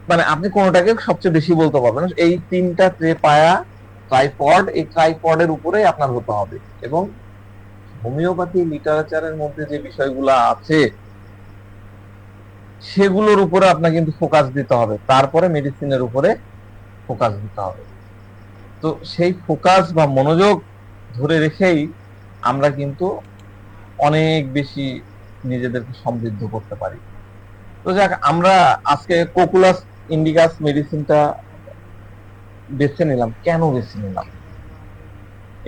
মানে আপনি কোনটাকে সবচেয়ে বেশি বলতে পারবেন, এই তিনটা পায়া ট্রাইপড, এই ট্রাইপডের উপরে আপনার হতে হবে। এবং হোমিওপ্যাথি লিটারেচারের মধ্যে যে বিষয়গুলো আছে সেগুলোর উপরে আপনাকে কিন্তু ফোকাস দিতে হবে, তারপরে মেডিসিনের উপরে ফোকাস দিতে হবে। তো সেই ফোকাস বা মনোযোগ ধরে রেখেই আমরা কিন্তু অনেক বেশি নিজেদেরকে সমৃদ্ধ করতে পারি। তো যাক, আমরা আজকে কোকুলাস ইন্ডিকাস মেডিসিনটা বেছে নিলাম। কেন বেছে নিলাম?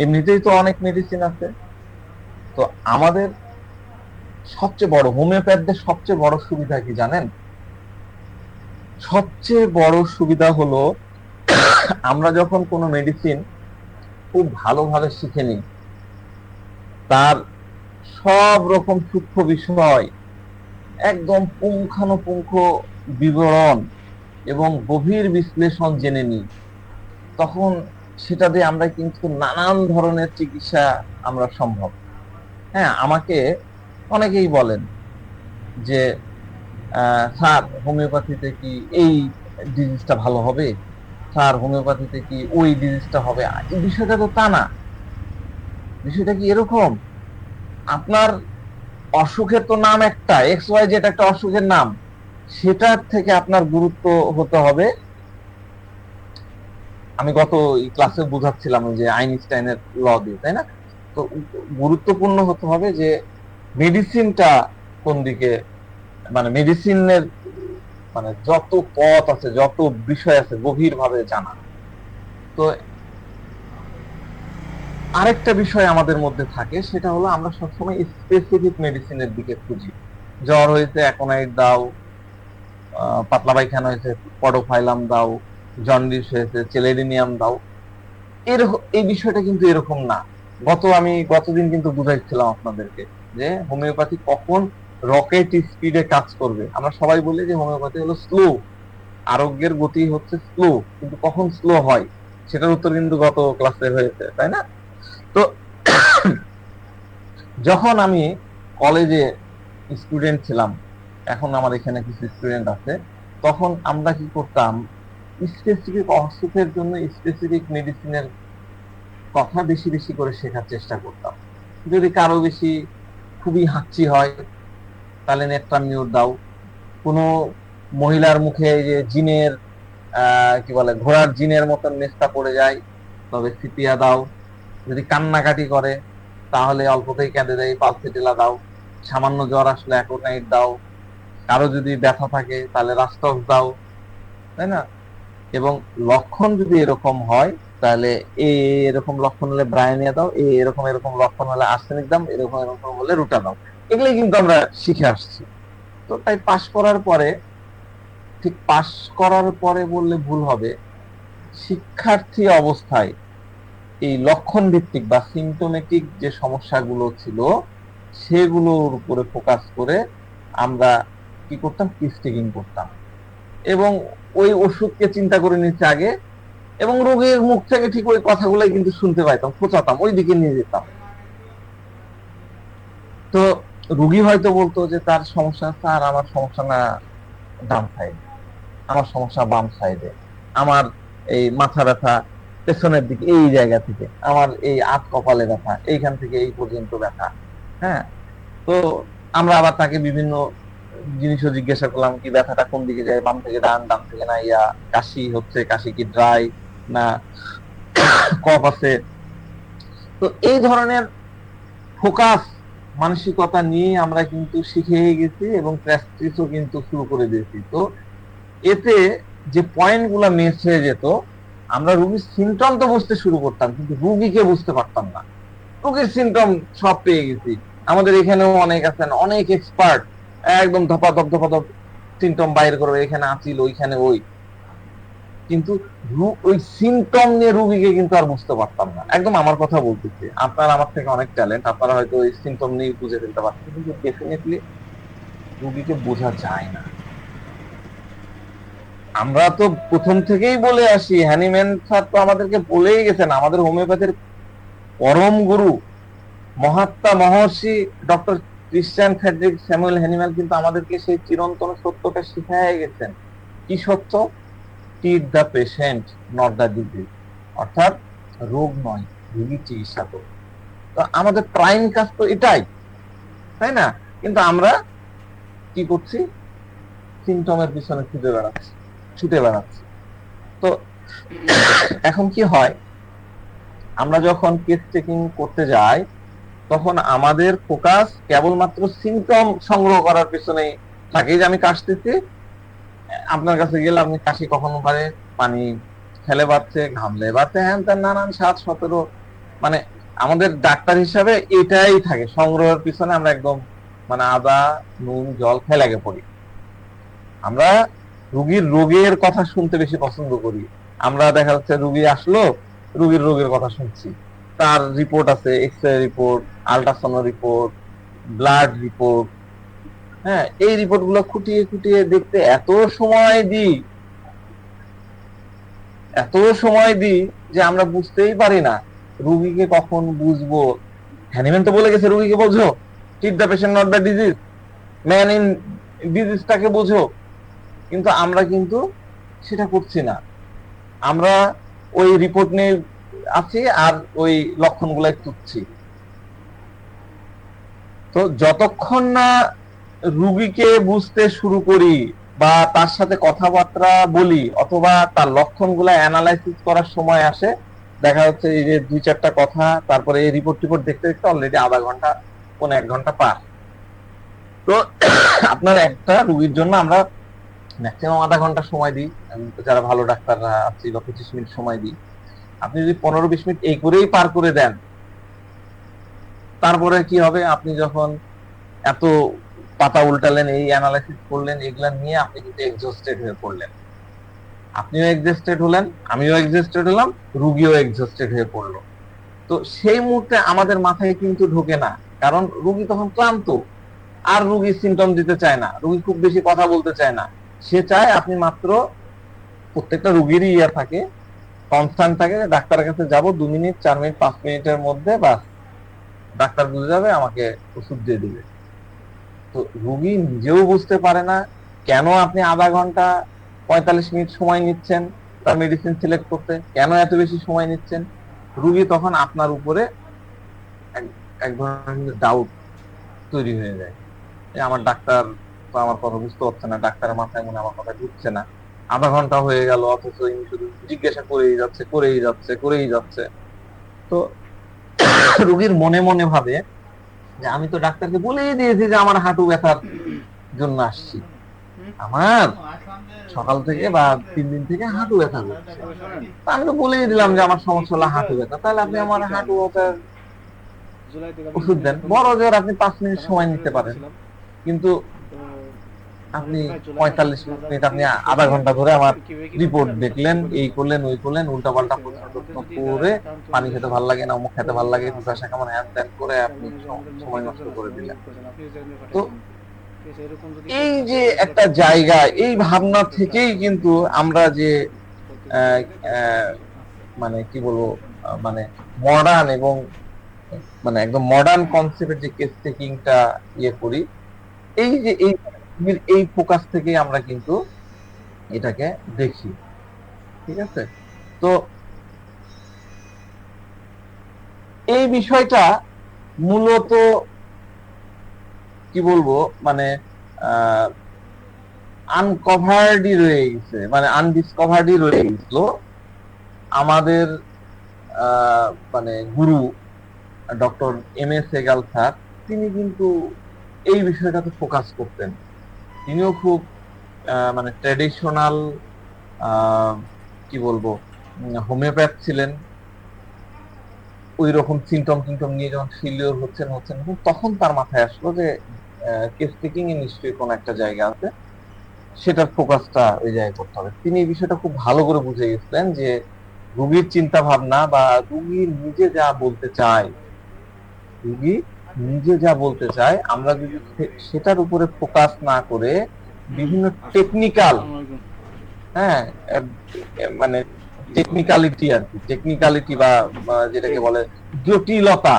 এমনিতেই তো অনেক মেডিসিন আছে। তো আমাদের সবচেয়ে বড়, হোমিওপ্যাথদের সবচেয়ে বড় সুবিধা কি জানেন? সবচেয়ে বড় সুবিধা হলো আমরা যখন কোনো মেডিসিন খুব ভালোভাবে শিখে নিই, তার সব রকম সূক্ষ্ম বিষয় একদম পুঙ্খানুপুঙ্খ বিবরণ এবং গভীর বিশ্লেষণ জেনে নিই, তখন সেটা দিয়ে আমরা কিন্তু নানান ধরনের চিকিৎসা আমরা সম্ভব। হ্যাঁ, আমাকে অনেকেই বলেন যে স্যার হোমিওপ্যাথিতে কি এই ডিজিজটা ভালো হবে, স্যার হোমিওপ্যাথিতে কি ওই ডিজিজটা হবে। এই বিষয়টা তো তা না। বিষয়টা কি এরকম, আপনার অসুখের তো নাম একটা, এক্স ওয়াই জেড একটা অসুখের নাম, সেটার থেকে আপনার গুরুত্ব হতে হবে। আমি গত ক্লাসে বুঝাচ্ছিলাম যে আইনস্টাইনের ল দিয়ে, তাই না? তো গুরুত্বপূর্ণ হতে হবে যে মেডিসিনটা কোন দিকে, মানে মেডিসিনের মানে যত পথ আছে, যত বিষয় আছে গভীর ভাবে জানা। তো আরেকটা বিষয় আমাদের মধ্যে থাকে, সেটা হলো আমরা সবসময় স্পেসিফিক মেডিসিনের দিকে খুঁজি। জ্বর হয়েছে অ্যাকোনাইট দাও, পাতলা পায়খানা হয়েছে পডোফাইলাম দাও, জন্ডিস হয়েছে চেলেডিনিয়াম দাও। এই বিষয়টা কিন্তু এরকম না। আমি গতদিন কিন্তু বুঝাইছিলাম আপনাদেরকে যে হোমিওপ্যাথি কখন রকেট স্পিডে কাজ করবে। আমরা সবাই বলি যে হোমিওপ্যাথি হলো স্লো, আরোগ্যের গতি হচ্ছে স্লো, কিন্তু কখন স্লো হয় সেটার উত্তর কিন্তু গত ক্লাসে হয়েছে, তাই না? তো যখন আমি কলেজে স্টুডেন্ট ছিলাম, এখন আমার এখানে কিছু স্টুডেন্ট আছে, তখন আমরা কি করতাম, স্পেসিফিক অসুখের জন্য স্পেসিফিক মেডিসিনের কথা বেশি বেশি করে শেখার চেষ্টা করতাম। যদি কারো বেশি খুবই হাঁচি হয় তাহলে নেট্রামিউর দাও, কোনো মহিলার মুখে যে জিনের কি বলে ঘোড়ার জিনের মতন মেস্তা পড়ে যায় তবে সিপিয়া দাও, যদি কান্নাকাটি করে তাহলে অল্পতেই কেঁদে দেয় পালসেটিলা দাও, সামান্য জ্বর আসলে অ্যাকোনাইট দাও, কারো যদি ব্যথা থাকে তাহলে রাস্টক্স দাও, তাই না? এবং লক্ষণ যদি এরকম হয় তাহলে এরকম লক্ষণ হলে ব্রায়ানিয়া দাও, এরকম এরকম লক্ষণ হলে আর্সেনিক দাও, এরকম এরকম হলে রুটা দাও। এগুলোই কিন্তু আমরা শিখে আসছি। তো তাই পাশ করার পরে, ঠিক পাশ করার পরে বললে ভুল হবে, শিক্ষার্থী অবস্থায় এই লক্ষণ ভিত্তিক বা সিমটোমেটিক যে সমস্যাগুলো ছিল সেগুলোর উপরে ফোকাস করে আমরা কি করতাম, কিস টেকিং করতাম এবং ওই ওষুধকে চিন্তা করে নিচ্ছে আগে, এবং রোগীর মুখ থেকে ঠিক ওই কথাগুলাই কিন্তু শুনতে পাইতাম, খোঁচাতাম, ওই দিকে নিয়ে যেতাম। তো রুগী হয়তো বলতো যে তার সমস্যা, স্যার আমার সমস্যা না ডান সাইডে, আমার সমস্যা বাম সাইডে, আমার এই মাথা ব্যথা পেছনের দিকে এই জায়গা থেকে, আমার এই আধ কপালে ব্যথা, এইখান থেকে এই পর্যন্ত ব্যথা। হ্যাঁ, তো আমরা আবার তাকে বিভিন্ন জিনিসও জিজ্ঞাসা করলাম, কি ব্যথাটা কোন দিকে যায়, বাম থেকে ডান, ডান থেকে না, ইয়া কাশি হচ্ছে, কাশি কি ড্রাই না কফ আছে। তো এই ধরনের ফোকাস মানসিকতা নিয়ে আমরা কিন্তু শিখে গেছি এবং প্র্যাকটিসও কিন্তু শুরু করে দিয়েছি। তো এতে যে পয়েন্ট গুলা মিস হয়ে যেত, আমরা রুগীর সিমটম তো বুঝতে শুরু করতাম কিন্তু রুগীকে বুঝতে পারতাম না। রোগের সিমটম সব পেয়ে গেছি, আমাদের এখানেও অনেক আছেন, অনেক এক্সপার্ট, একদম ধপাধপ ধপাধপ সিমটম বাইর করবে, এখানে আছিল ওইখানে ওই, কিন্তু ওই সিমটম নিয়ে রুগীকে কিন্তু আর বুঝতে পারতাম না। একদম আমার কথা বলতেছি, আপনারা আমার থেকে অনেক ট্যালেন্ট, আপনারা হয়তো ওই সিমটম নিয়ে বুঝে ফেলতে পারছেন, কিন্তু ডেফিনেটলি রুগীকে বোঝা যায় না। আমরা তো প্রথম থেকেই বলে আসি, হ্যানিম্যান স্যার তো আমাদেরকে বলেই গেছেন, আমাদের হোমিওপ্যাথির পরম গুরু মহাত্মা মহর্ষি Doctor Christian Frederick Samuel Hahnemann কিন্তু আমাদেরকে সেই চিরন্তন সত্যটা শিখায় গেছেন কি সত্য? Treat the patient not the disease, অর্থাৎ রোগ নয়, রোগীর চিকিৎসা করো। তো আমাদের প্রাইম কাজ তো এটাই, তাই না? কিন্তু আমরা কি করছি? সিমটমের পিছনে ছুটে বেড়াচ্ছি। তো এখন কি হয়, আমরা যখন কেস চেকিং করতে যাই তখন আমাদের ফোকাস কেবলমাত্র সিমটম সংগ্রহ করার পিছনেই থাকে। যে আমি কাশতেছি, আপনার কাছে গেলে আপনি কাশি কখনো পারে পানি ফেলে বাড়ছে, ঘামলে বাড়ছে, হ্যান ত্যান নানান 7-17, মানে আমাদের ডাক্তার হিসাবে এটাই থাকে, সংগ্রহের পিছনে আমরা একদম মানে আদা নুন জল খেয়ে লাগে পড়ি। আমরা রুগীর রোগের কথা শুনতে বেশি পছন্দ করি। আমরা দেখা যাচ্ছে রুগী আসলো, রুগীর রোগের কথা শুনছি, তার রিপোর্ট আছে, x-ray report, ultrasound report, blood report, হ্যাঁ, এই রিপোর্ট গুলো খুঁটিয়ে খুঁটিয়ে দেখতে এত সময় দিই যে আমরা বুঝতেই পারি না রুগীকে কখন বুঝবো। হ্যানিম্যান তো বলে গেছে রুগীকে বোঝো, treat the patient not the disease, man in ডিজিজটাকে বোঝো। কিন্তু আমরা কিন্তু সেটা করছি না, আমরা ওই রিপোর্ট নিয়ে আছি আর ওই লক্ষণগুলাই তুচ্ছি। তো যতক্ষণ না রুগীকে বুঝতে শুরু করি বা তার সাথে কথাবার্তা বলি অথবা তার লক্ষণগুলা অ্যানালাইসিস করার সময় আসে, দেখা যাচ্ছে এই যে 2-4টা কথা, তারপরে এই রিপোর্ট দেখতে দেখতে অলরেডি আধা ঘন্টা 1 ঘন্টা পার। তো আপনার একটা রুগীর জন্য আমরা ম্যাক্সিমাম আধা ঘন্টা সময় দিই, যারা ভালো ডাক্তাররা আছি, বা 25 মিনিট সময় দিই। আপনি যদি 15-20 মিনিট এই করেই পার করে দেন, তারপরে কি হবে? আপনি যখন এত পাতা উল্টালেন, এই অ্যানালাইসিস করলেন, এগুলা নিয়ে আপনি কিন্তু এক্সহস্টেড হয়ে পড়লেন। আপনিও এক্সহস্টেড হলেন, আমিও এক্সহস্টেড হলাম, রুগীও এক্সহস্টেড হয়ে পড়লো। তো সেই মুহূর্তে আমাদের মাথায় কিন্তু ঢোকে না, কারণ রুগী তখন ক্লান্ত, আর রুগী সিমটম দিতে চায় না, রুগী খুব বেশি কথা বলতে চায় না। সে চায় আপনি মাত্র, প্রত্যেকটা রুগীরই ইয়া থাকে, কনস্ট্যান্ট থাকে, ডাক্তারের কাছে যাব 2 মিনিট 4 মিনিট 5 মিনিটের মধ্যে, বাস ডাক্তার বুঝে যাবে, আমাকে ওষুধ দিয়ে দিবে। তো রুগী নিজেও বুঝতে পারে না কেন আপনি আধা ঘন্টা 45 মিনিট সময় নিচ্ছেন তার মেডিসিন সিলেক্ট করতে, কেন এত বেশি সময় নিচ্ছেন। রুগী তখন আপনার উপরে এক ধরনের ডাউট তৈরি হয়ে যায়, আমার ডাক্তার তো আমার কথা বুঝতে পারছে না, ডাক্তারের মাথায় মনে আমার কথা ঢুকছে না, আধা ঘন্টা হয়ে গেল অথচ ইনি শুধু জিজ্ঞাসা করেই যাচ্ছে। তো রুগীর মনে মনে ভাবে যে আমি তো ডাক্তারকে বলেই দিয়েছি যে আমার হাঁটু ব্যথার জন্য আসছি, আমার সকাল থেকে বা 3 দিন থেকে হাঁটু ব্যথা করছে, আমি তো বলেই দিলাম যে আমার সমস্যা হলো হাঁটু ব্যথা, তাহলে আপনি আমার হাঁটু ব্যথার ওষুধ দেন। বড় জোর আপনি 5 মিনিট সময় নিতে পারেন, কিন্তু আপনি 45 মিনিট, আপনি আধা ঘন্টা ধরে আমার রিপোর্ট দেখলেন, এই করলেন ওই করলেন, উল্টাপাল্টা প্রশ্ন করে, পানি খেতে ভালো লাগে না, অমুক খেতে ভালো লাগে, পিপাসা কেমন, হ্যান ত্যান করে আপনি সময় নষ্ট করে দিলেন। তো এই যে একটা জায়গা, এই ভাবনা থেকেই কিন্তু আমরা যে মানে কি বলবো, মানে মডার্ন এবং মানে একদম মডার্ন কনসেপ্টের যে কেস টেকিংটা ইয়ে করি, এই যে এই ফোকাস থেকে আমরা কিন্তু এটাকে দেখি। ঠিক আছে? তো এই বিষয়টা মূলত কি বলবো, মানে আনকভার্ডই রয়ে গেছে, মানে আনডিসকভার্ডই রয়ে গেছিল। আমাদের মানে গুরু ডক্টর এম.এ. সেগাল স্যার, তিনি কিন্তু এই বিষয়টাতে ফোকাস করতেন। তিনিও খুব মানে ট্র্যাডিশনাল কি বলবো হোমিওপ্যাথ ছিলেন। ওই রকম সিমটম নিয়ে যখন ফিলিওর হচ্ছেন, তখন তার মাথায় আসলো যে কেস টেকিং এ নিশ্চয়ই কোন একটা জায়গা আছে, সেটার ফোকাসটা ওই জায়গায় করতে হবে। তিনি এই বিষয়টা খুব ভালো করে বুঝে গেছিলেন যে রুগীর চিন্তা ভাবনা বা রুগী নিজে যা বলতে চায়, আমরা যদি সেটার উপরে ফোকাস না করে বিভিন্ন টেকনিক্যাল, হ্যাঁ, মানে টেকনিক্যালিটি বা যেটাকে বলে জটিলতা,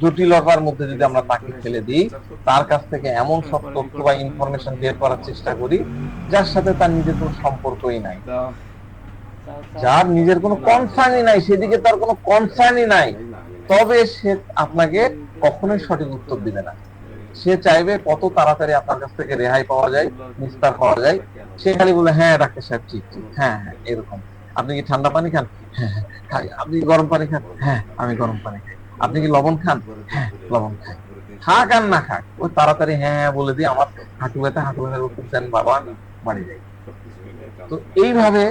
জটিলতার মধ্যে যদি আমরা তাকে ফেলে দিই, তার কাছ থেকে এমন সব তথ্য বা ইনফরমেশন বের করার চেষ্টা করি যার সাথে তার নিজের কোনো সম্পর্কই নাই, যার নিজের কোনো কনসার্নই নাই, সেদিকে তার কোনো কনসার্নই নাই, তবে সে আপনাকে কখনোই সঠিক উত্তর দিবে না। সে চাইবে কত তাড়াতাড়ি আপনার কাছ থেকে রেহাই পাওয়া যায়, নিস্তার পাওয়া যায়। সে খালি বলে হ্যাঁ ডাক্তার সাহেব ঠিক ঠিক, হ্যাঁ হ্যাঁ এরকম। আপনি কি ঠান্ডা পানি খান? হ্যাঁ হ্যাঁ খাই। আপনি কি গরম পানি খান? হ্যাঁ আমি গরম পানি খাই। আপনি কি লবণ খান? হ্যাঁ লবণ খাই। খাক আর না খাক, ওই তাড়াতাড়ি হ্যাঁ হ্যাঁ বলে দিয়ে আমার হাঁটু ব্যথার ওষুধ দেন বাবা, আমি বাড়ি যাই। তো এইভাবে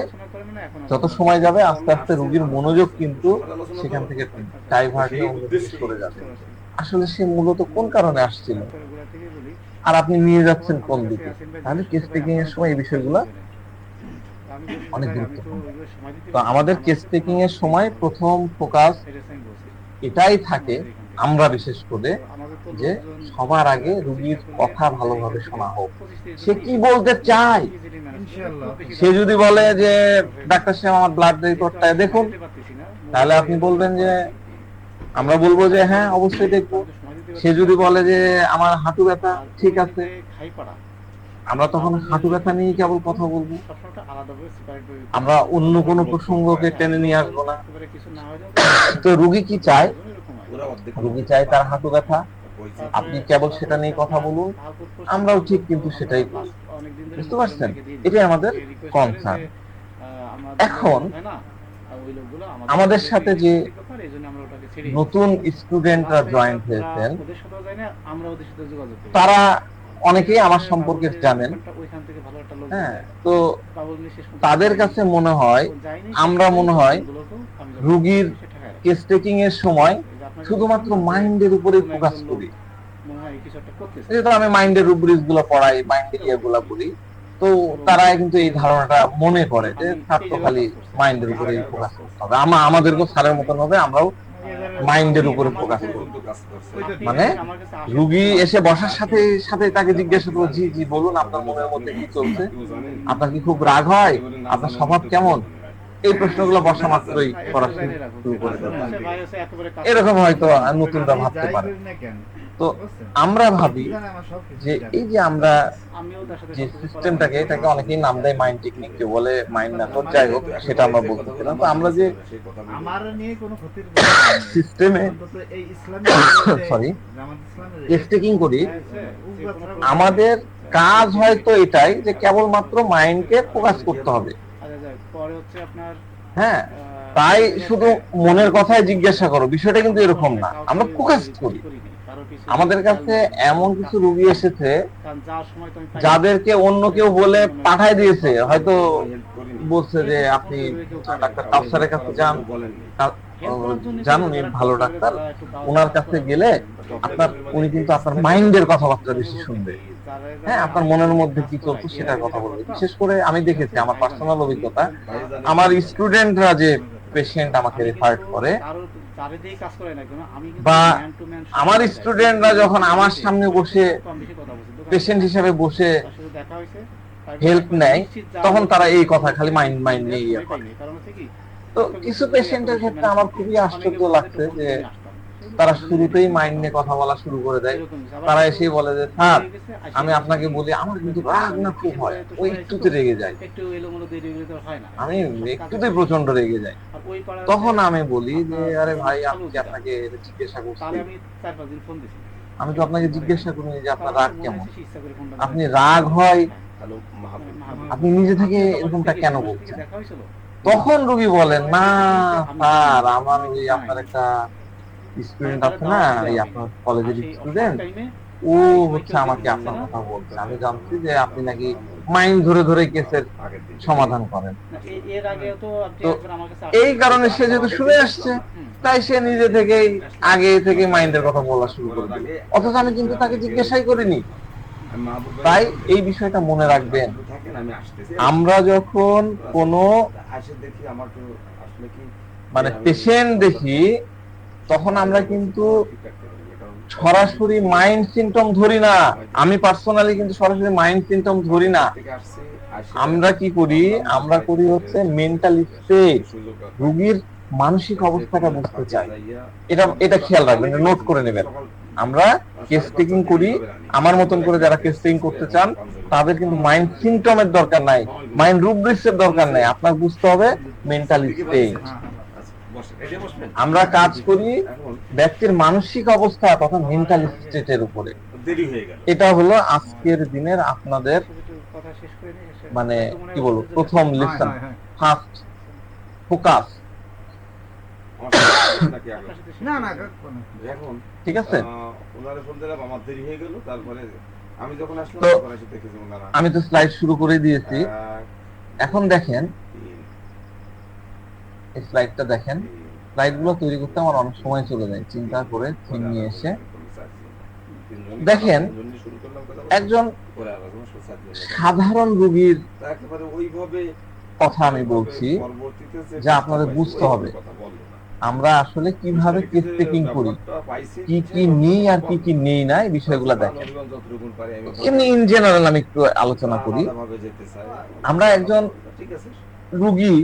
যত সময় যাবে আস্তে আস্তে রোগীর মনোযোগ কিন্তু সেখান থেকে ডাইভার্ট করে যাবে। আসলে সে মূলত কোন কারণে আসছিল আর আপনি নিয়ে যাচ্ছেন কোন দিকে। তাহলে কেস টেকিং এর সময় এই বিষয়গুলো অনেক গুরুত্বপূর্ণ। তো আমাদের কেস টেকিং এর সময় প্রথম ফোকাস এটাই থাকে, আমরা বিশেষ করে, যে সবার আগে রোগীর কথা ভালোভাবে শোনা হোক। সে কি বলতে চায়, সে যদি বলে যে ডাক্তার সাহেব আমার ব্লাড রিপোর্টটা দেখুন, তাহলে আপনি বলবেন যে, আমরা বলবো যে হ্যাঁ অবশ্যই দেখবো। সে যদি বলে যে আমার হাঁটু ব্যথা, ঠিক আছে, আমরা তখন হাঁটু ব্যথা নিয়ে কেবল কথা বলবো, আমরা অন্য কোনো প্রসঙ্গকে টেনে নিয়ে আসবো না। তো রোগী কি চায়? রোগী চায় তার হাঁটু ব্যথা, আপনি কেবল সেটা নিয়ে কথা বলুন, আমরাও ঠিক কিন্তু সেটাই করি। বুঝতে পারছেন? এটাই আমাদের কনসার্ন। এখন আমাদের সাথে যে নতুন স্টুডেন্টরা জয়েন হয়েছেন, তারা অনেকেই আমার সম্পর্কে জানেন। হ্যাঁ, তো তাদের কাছে মনে হয়, আমরা মনে হয় রোগীর কেস টেকিং এর সময় শুধুমাত্র মাইন্ডের উপরে ফোকাস করি। যেহেতু আমি মাইন্ডের রুব্রিক্স গুলো পড়াই, মাইন্ডের ইয়েগুলো বলি, তো তারা কিন্তু এই ধারণাটা মনে করে যে ছাত্র খালি মাইন্ডের উপরে ফোকাস করতে হবে, আমাদেরকেও স্যারের মতন হবে, আমরাও মাইন্ডের উপরে ফোকাস করব। মানে রুগী এসে বসার সাথে সাথে তাকে জিজ্ঞাসা করবো, জি জি বলুন আপনার মনের মধ্যে কি চলছে, আপনার কি খুব রাগ হয়, আপনার স্বভাব কেমন, এই প্রশ্নগুলো বসা মাত্রই করা শুরু করে দেবে। এরকম হয়তো নতুনরা ভাবতে পারে। তো আমরা ভাবি যে এই যে আমরা যে সিস্টেমটাকে, এটাকে অনেকেই নাম দেয় মাইন্ড টেকনিক, কেউ বলে মাইন্ড মেথড, যাই হোক সেটা আমরা বলতেছিলাম। তো আমরা যে সিস্টেমে সরি কেস টেকিং করি, আমাদের কাজ হয়তো এটাই যে কেবলমাত্র মাইন্ডকে ফোকাস করতে হবে। হ্যাঁ, তাই শুধু মনের কথাই জিজ্ঞাসা করো, বিষয়টা কিন্তু এরকম না। আমরা ফোকাস করি। আমাদের কাছে এমন কিছু রোগী এসেছে যাদেরকে অন্য কেউ বলে পাঠায় দিয়েছে, হয়তো বলছে যে আপনি ডাক্তার কাউসারের কাছে যান, জানুন ভালো ডাক্তার, ওনার কাছে গেলে উনি কিন্তু আপনার মাইন্ডের কথাবার্তা বেশি শুনবে। হ্যাঁ, আপনার মনের মধ্যে কি চলছে সেটার কথা বলবে। বিশেষ করে আমি দেখেছি, আমার পার্সোনাল অভিজ্ঞতা, আমার স্টুডেন্টরা যে পেশেন্ট আমাকে রেফার করে, বা আমার স্টুডেন্টরা যখন আমার সামনে বসে পেশেন্ট হিসেবে বসে হেল্প নেয়, তখন তারা এই কথা খালি মাইন্ড মাইন্ড নিয়ে ইয়ে করে। তো কিছু পেশেন্টের ক্ষেত্রে আমার খুবই আশ্চর্য লাগছে যে তারা শুরুতেই মাইন্ড নিয়ে কথা বলা শুরু করে দেয়। তারা এসেই বলে যে স্যার আমি আপনাকে বলি আমার কিন্তু রাগ না খুব হয়, ওই একটুতে রেগে যায়, আমি একটুতে প্রচন্ড রেগে যাই। তখন আমি বলি যে আরে ভাই আমি কি আপনাকে জিজ্ঞাসা করছি, আমি তো আপনাকে জিজ্ঞাসা করিনি যে আপনার রাগ কেমন, আপনি রাগ হয় আপনি নিজে থেকে এরকমটা কেন বলছেন। তখন রোগী বলেন না স্যার আমার ওই আপনার একটা স্টুডেন্ট আছে না, এই আপনার কলেজের স্টুডেন্ট, ও হচ্ছে আমাকে আপনার কথা বলছে, আমি জানছি যে আপনি নাকি মাইন্ড ধরে ধরে কেসের সমাধান করেন। তো এই কারণে সে যেহেতু শুনে আসছে, তাই সে নিজে থেকেই আগে থেকে মাইন্ডের কথা বলা শুরু করে দিল, অথচ আমি কিন্তু তাকে জিজ্ঞাসাই করিনি। তাই এই বিষয়টা মনে রাখবেন, আমরা যখন কোনো মানে পেশেন্ট দেখি, তখন আমরা কিন্তু সরাসরি মাইন্ড সিমটম ধরি না। আমি পার্সোনালি কিন্তু সরাসরি মাইন্ড সিমটম ধরি না। আমরা কি করি, আমরা করি হচ্ছে মেন্টাল স্টেট, রোগীর মানসিক অবস্থাটা বুঝতে চাই। এটা খেয়াল রাখবেন, নোট করে নেবেন। আমরা কেস টেকিং করি, আমার মতন করে যারা কেস টেকিং করতে চান তাদের কিন্তু মাইন্ড সিমটমের দরকার নাই, মাইন্ড রুব্রিক্সের দরকার নাই, আপনার বুঝতে হবে মেন্টাল স্টেট। আমরা কাজ করি ব্যক্তির মানসিক অবস্থা তথা মেন্টাল স্টেটের উপরে। এটা হলো আজকের দিনের আপনাদের মানে কি বলবো প্রথম লেসন, ফার্স্ট ফোকাস। ঠিক আছে, আমি তো স্লাইড শুরু করে দিয়েছি। এখন দেখেন এই স্লাইডটা দেখেন, স্লাইডগুলো তৈরি করতে আমার অনেক সময় চলে যায়, চিন্তা করে থিম নিয়ে এসে। দেখেন একজন সাধারণ রোগীর কথা আমি বলছি যা আপনাদের বুঝতে হবে। আমরা আসলে কিভাবে কেস টেকিং করি, কি কি নেই আর কি কি নেই না, এই বিষয়গুলো দেখেন। এমনি ইন জেনারেল আমি একটু আলোচনা করি। আমরা একজন রুগী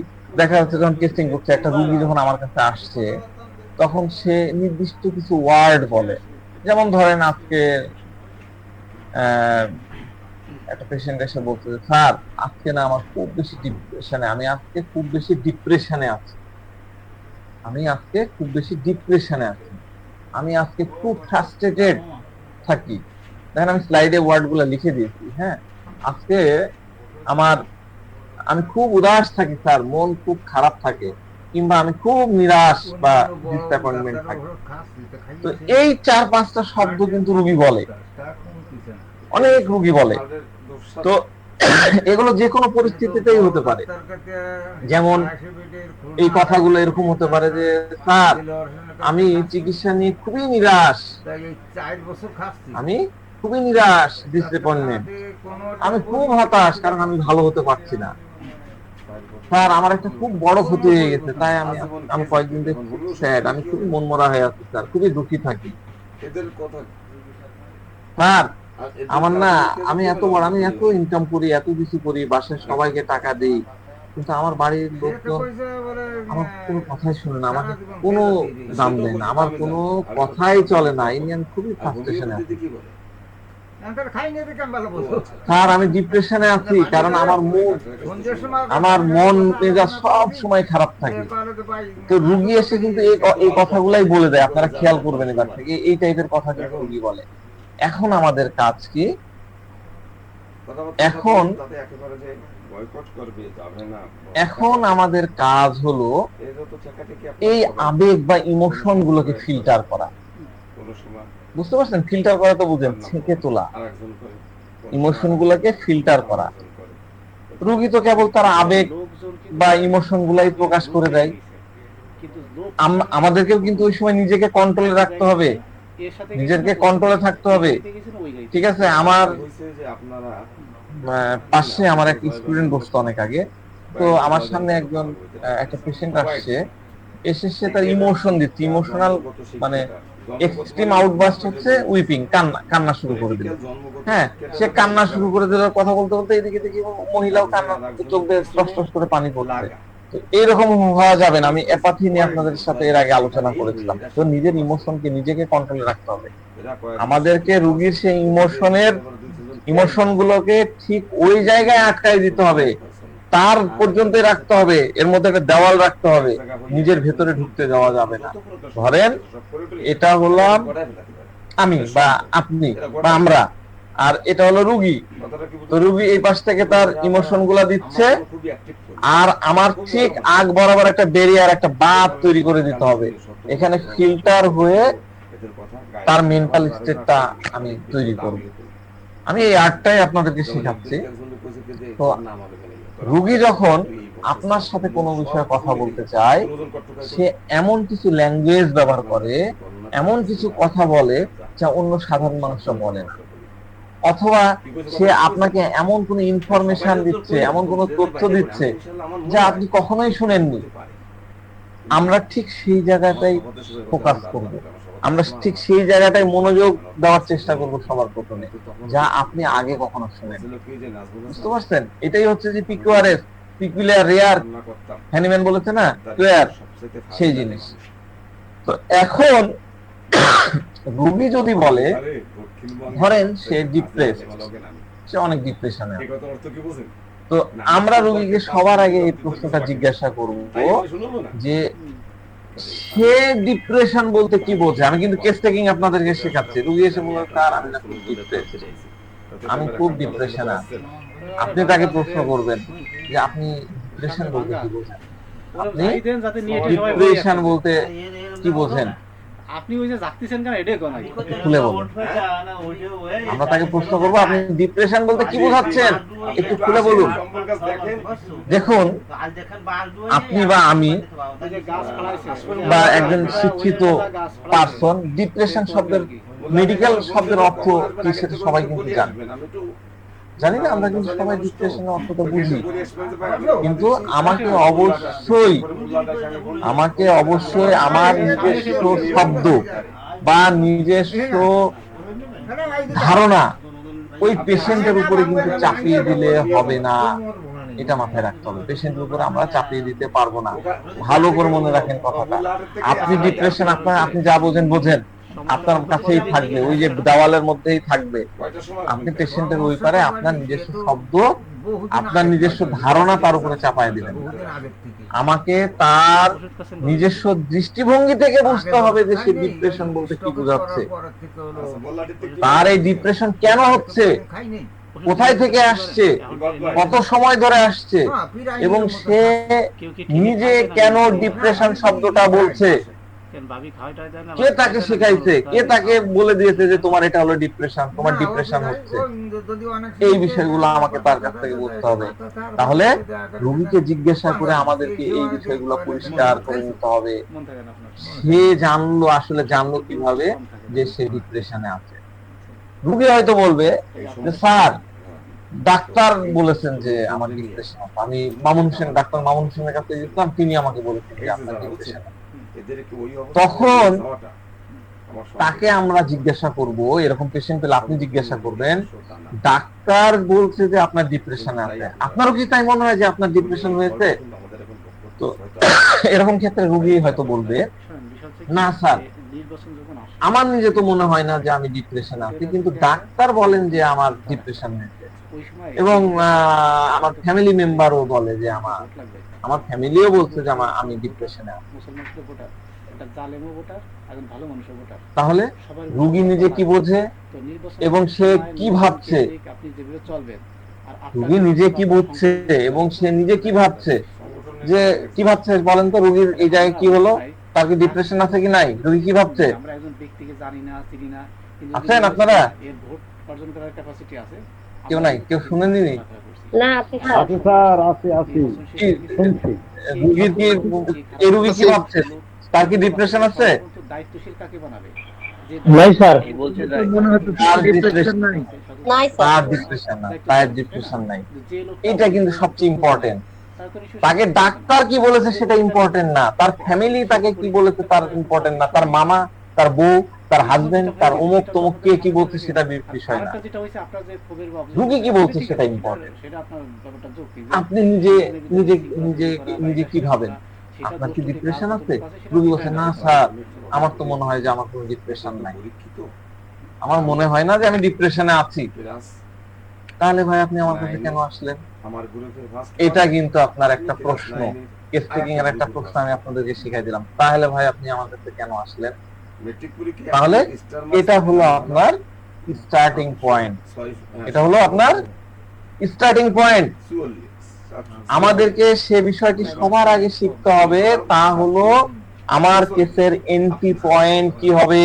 দেখা যাচ্ছে যখন টেস্টিং করছে, একটা রুগী যখন আমার কাছে আসছে তখন সে নির্দিষ্ট কিছু ওয়ার্ড বলে। যেমন ধরেন আজকে একটা পেশেন্ট এসে বলছে, স্যার আজকে না আমার খুব বেশি ডিপ্রেশনে, আমি আজকে খুব বেশি ডিপ্রেশনে আছি, আমি আজকে খুব বেশি ডিপ্রেশনে আছি, আমি আজকে খুব ফ্রাস্ট্রেটেড থাকি। দেখেন আমি স্লাইডে ওয়ার্ড গুলো লিখে দিয়েছি। হ্যাঁ, আজকে আমি খুব উদাস থাকি স্যার, মন খুব খারাপ থাকে, কিংবা আমি খুব নিরাশ বা ডিসঅ্যাপয়েন্টমেন্ট থাকি। তো এই 4-5টা শব্দ কিন্তু রোগী বলে, অনেক রোগী বলে। তো এগুলো যে কোনো পরিস্থিতিতেই হতে পারে। যেমন এই কথাগুলো এরকম হতে পারে যে, স্যার আমি চিকিৎসা নিয়ে খুবই নিরাশ, আমি খুবই নিরাশ, ডিসঅ্যাপয়েন্টমেন্ট, আমি খুব হতাশ কারণ আমি ভালো হতে পারছি না, স্যার আমার একটা খুব বড় ক্ষতি হয়ে গেছে, তাই আমি কয়েকদিন থেকে খুব স্যাড, আমি খুবই মনমরা হয়ে আছি স্যার, খুবই দুঃখী থাকি। স্যার আমার না, আমি এত ইনকাম করি, এত কিছু করি, বাসায় সবাইকে টাকা দিই, কিন্তু আমার বাড়ির লোকজন আমার কোনো কথাই শুনে না, আমাকে কোনো দাম দেয় না, আমার কোনো কথাই চলে না, এই নিয়ে আমি খুবই ফ্রাস্ট্রেশনে আছি। স্যার আমি ডিপ্রেশনে আছি কারণ আমার মন মেজাজ সব সময় খারাপ থাকে। তো রুগী এসে কিন্তু এই কথাগুলাই বলে দেয়, আপনারা খেয়াল করবেন এবার থেকে, এই টাইপের কথা কিন্তু রুগী বলে। এখন আমাদের কাজ কি? এখন আমাদের কাজ হলো এই আবেগ বা ইমোশন গুলোকে ফিল্টার করা। বুঝতে পারছেন? ফিল্টার করা তো বুঝেন, ছেঁকে তোলা, ইমোশন গুলোকে ফিল্টার করা। রোগী তো কেবল তার আবেগ বা ইমোশন গুলাই প্রকাশ করে দেয়, আমাদেরকেও কিন্তু ওই সময় নিজেকে কন্ট্রোলে রাখতে হবে, নিজেকে কন্ট্রোলে থাকতে হবে। ঠিক আছে, আমার পাশে আমার এক স্টুডেন্ট বসতো অনেক আগে, তো আমার সামনে একটা পেশেন্ট আসছে, এসে সে তার ইমোশন দিচ্ছে, ইমোশনাল মানে এক্সট্রিম আউটবাস্ট হচ্ছে উইপিং, কান্না শুরু করে দিল। হ্যাঁ, সে কান্না শুরু করে দিল, কথা বলতে বলতে এদিকে দেখি মহিলাও কান্না, চোখ দিয়ে টস টস করে পানি পড়ছে। তো এইরকম হওয়া যাবে না। আমি অ্যাপাথি নিয়ে আপনাদের সাথে এর আগে আলোচনা করেছিলাম। তো নিজের ইমোশনকে নিজেকে কন্ট্রোলে রাখতে হবে। আমাদেরকে রোগীর সেই ইমোশন গুলোকে ঠিক ওই জায়গায় আটকাই দিতে হবে, তার পর্যন্ত রাখতে হবে, এর মধ্যে একটা দেওয়াল রাখতে হবে, নিজের ভেতরে ঢুকতে যাওয়া যাবে না। ধরেন এটা হলাম আমি বা আপনি বা আমরা, আর এটা হলো রুগী। তো রুগী এই পাশ থেকে তার ইমোশন গুলা দিচ্ছে, আর আমার ঠিক আগ বরাবর একটা ব্যারিয়ার, একটা বাঁধ তৈরি করে দিতে হবে, এখানে ফিল্টার হয়ে তার মেন্টাল স্টেটটা আমি তৈরি করব। আমি এই আর্টটাই আপনাদেরকে শেখাচ্ছি। তো রুগী যখন আপনার সাথে কোনো বিষয়ে কথা বলতে চায়, সে এমন কিছু ল্যাঙ্গুয়েজ ব্যবহার করে, এমন কিছু কথা বলে যা অন্য সাধারণ মানুষরা বলে না, অথবা সে আপনাকে এমন কোন ইনফরমেশন দিচ্ছে, এমন কোন তথ্য দিচ্ছে যা আপনি কখনোই শুনেননি। আমরা ঠিক সেই জায়গাটাই ফোকাস করব, আমরা ঠিক সেই জায়গাটাই মনোযোগ দেওয়ার চেষ্টা করব সবার প্রথমে, যা আপনি আগে কখনো শুনেন। বুঝতে পারছেন? এটাই হচ্ছে যে পিকুলিয়ার রেয়ার, হ্যানিম্যান বলেছে না, স্কয়ার, সেই জিনিস। তো এখন রোগী যদি বলে ধরেন সে ডিপ্রেস, সে অনেক ডিপ্রেশনে, তো আমরা রোগীকে সবার আগে এই প্রশ্নটা জিজ্ঞাসা করব যে সে ডিপ্রেশন বলতে কি বোঝে। আমি কিন্তু কেস টেকিং আপনাদেরকে শেখাচ্ছি। রোগী এসে বলে স্যার আমি না খুব ডিপ্রেস, আমি খুব ডিপ্রেশনে আছি। আপনি তাকে প্রশ্ন করবেন যে আপনি ডিপ্রেশন বলতে কি বোঝেন, আপনি ডিপ্রেশন বলতে কি বোঝেন, আপনি ওই যে যাচ্ছেন কেন এটাই কোন আগে খুলে বলুন। আমরা তাকে প্রশ্ন করব আপনি ডিপ্রেশন বলতে কি বোঝাচ্ছেন, একটু খুলে বলুন। দেখুন আপনি বা আমি বা একজন শিক্ষিত পারসন ডিপ্রেশন শব্দের মেডিকেল শব্দের অর্থ কি সেটা সবাই কিন্তু জানি না। আমরা কিন্তু সবাই ডিপ্রেশনের অর্থটা বুঝি, কিন্তু আমাকে অবশ্যই আমার নিজস্ব শব্দ বা নিজস্ব ধারণা ওই পেশেন্টের উপরে কিন্তু চাপিয়ে দিলে হবে না, এটা মাথায় রাখতে হবে। পেশেন্টের উপরে আমরা চাপিয়ে দিতে পারবো না। ভালো করে মনে রাখেন কথাটা। আপনি ডিপ্রেশন আপনি যা বোঝেন আপনার কাছেই থাকবে, ওই যে দেওয়ালের মধ্যেই থাকবে। আপনি পেশেন্টের ওই পারে আপনার নিজস্ব শব্দ, আপনার নিজস্ব ধারণা তার উপরে চাপায় দিলেন। আমাকে তার নিজস্ব দৃষ্টিভঙ্গি থেকে বুঝতে হবে যে সে ডিপ্রেশন বলতে কি বোঝাচ্ছে, তার এই ডিপ্রেশন কেন হচ্ছে, কোথায় থেকে আসছে, কত সময় ধরে আসছে, এবং সে নিজে কেন ডিপ্রেশন শব্দটা বলছে, কে তাকে শেখাইছে, কে তাকে বলে দিয়েছে যে তোমার এটা হলো ডিপ্রেশন, তোমার ডিপ্রেশন হচ্ছে। এই বিষয়গুলো আমাকে তার কাছ থেকে বুঝতে হবে। তাহলে রোগীকে জিজ্ঞাসা করে আমাদেরকে এই বিষয়গুলো পরিষ্কার করে নিতে হবে। সে জানলো কিভাবে যে সে ডিপ্রেশনে আছে। রোগী হয়তো বলবে যে স্যার ডাক্তার বলেছেন যে আমার ডিপ্রেশন, আমি ডাক্তার মামুন হোসেনের কাছে গেছিলাম, তিনি আমাকে বলেছেন যে আপনার ডিপ্রেশন। তখন তাকে আমরা জিজ্ঞাসা করব, এরকম পেশেন্ট পেলে আপনি জিজ্ঞাসা করবেন ডাক্তার বলছে যে আপনার ডিপ্রেশন আছে, আপনারও কি তাই মনে হয় যে আপনার ডিপ্রেশন হয়েছে? তো এরকম ক্ষেত্রে রোগী হয়তো বলবে না স্যার আমার নিজে তো মনে হয় না যে আমি ডিপ্রেশন আছি, কিন্তু ডাক্তার বলেন যে আমার ডিপ্রেশন হয়েছে, এবং আমার ফ্যামিলি মেম্বারও বলে যে আমার ফ্যামিলিও বলছে যে আমি ডিপ্রেশনে আছি। তাহলে রোগী নিজে কি বোঝে এবং সে কি ভাবছে, রোগী নিজে কি বুঝছে এবং সে নিজে কি ভাবছে, যে কি ভাবছে বলেন তো, রোগীর এই জায়গায় কি হলো, তার কি ডিপ্রেশন আছে কি নাই, রোগী কি ভাবছে? আছেন আপনারা? কেউ নাই? কেউ শুনেনি? না আছে স্যার, আছে শুনছি। রোগীর কি এই রোগী কি ভাবছে, তার কি ডিপ্রেশন আছে? নাই স্যার, মনে হচ্ছে তার ডিপ্রেশন নাই, তার ডিপ্রেশন নাই। এটা কিন্তু সবচেয়ে ইম্পর্টেন্ট। তাকে ডাক্তার কি বলেছে সেটা ইম্পর্টেন্ট না, তার ফ্যামিলি তাকে কি বলেছে তার ইম্পর্টেন্ট না, তার মামা, তার বউ, তার হাজবেন্ড, তার অমুক তমুক কে কি বলছে সেটা বিষয় না। রোগী কি বলছে সেটা ইম্পর্টেন্ট। আপনি নিজে কি ভাবেন, আপনার কি ডিপ্রেশন আছে? রোগী বলছে না স্যার আমার তো মনে হয় যে আমার কোনো ডিপ্রেশন নাই, আমার মনে হয় না যে আমি ডিপ্রেশনে আছি। তাহলে ভাই আপনি আমার কাছে কেন আসলেন? এটা কিন্তু আপনার একটা প্রশ্ন, কেস টেকিং এর একটা প্রশ্ন আমি আপনাদেরকে শিখাই দিলাম। তাহলে ভাই আপনি আমার কাছে কেন আসলেন? তাহলে এটা হলো আপনার স্টার্টিং পয়েন্ট, এটা হলো আপনার স্টার্টিং পয়েন্ট। আমাদেরকে সে বিষয়টি সবার আগে শিখতে হবে, তা হলো আমার কেসের এন্ট্রি পয়েন্ট কি হবে।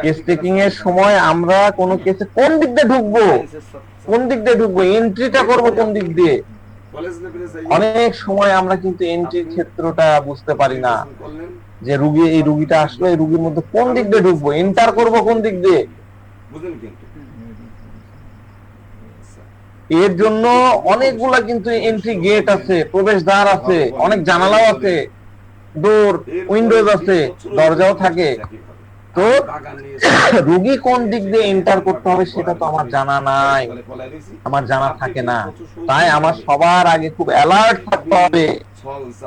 কেস টেকিং এর সময় আমরা কোন কেসে কোন দিক দিয়ে ঢুকবো, এন্ট্রিটা করবো কোন দিক দিয়ে। অনেক সময় আমরা কিন্তু এন্ট্রির ক্ষেত্রটা বুঝতে পারি না, যে এই রুগীটা আসলো, এই রুগীর মধ্যে কোন দিক দিয়ে ঢুকবো, এন্টার করবো কোন দিক দিয়ে। এর জন্য অনেকগুলা কিন্তু এন্ট্রি গেট আছে, প্রবেশদ্বার আছে, অনেক জানালাও আছে, ডোর উইন্ডোজ আছে, দরজাও থাকে। তো রোগী কোন দিক দিয়ে এন্টার করতে হবে সেটা তো আমার জানা নাই, আমার জানা থাকে না। তাই আমার সবার আগে খুব অ্যালার্ট থাকতে হবে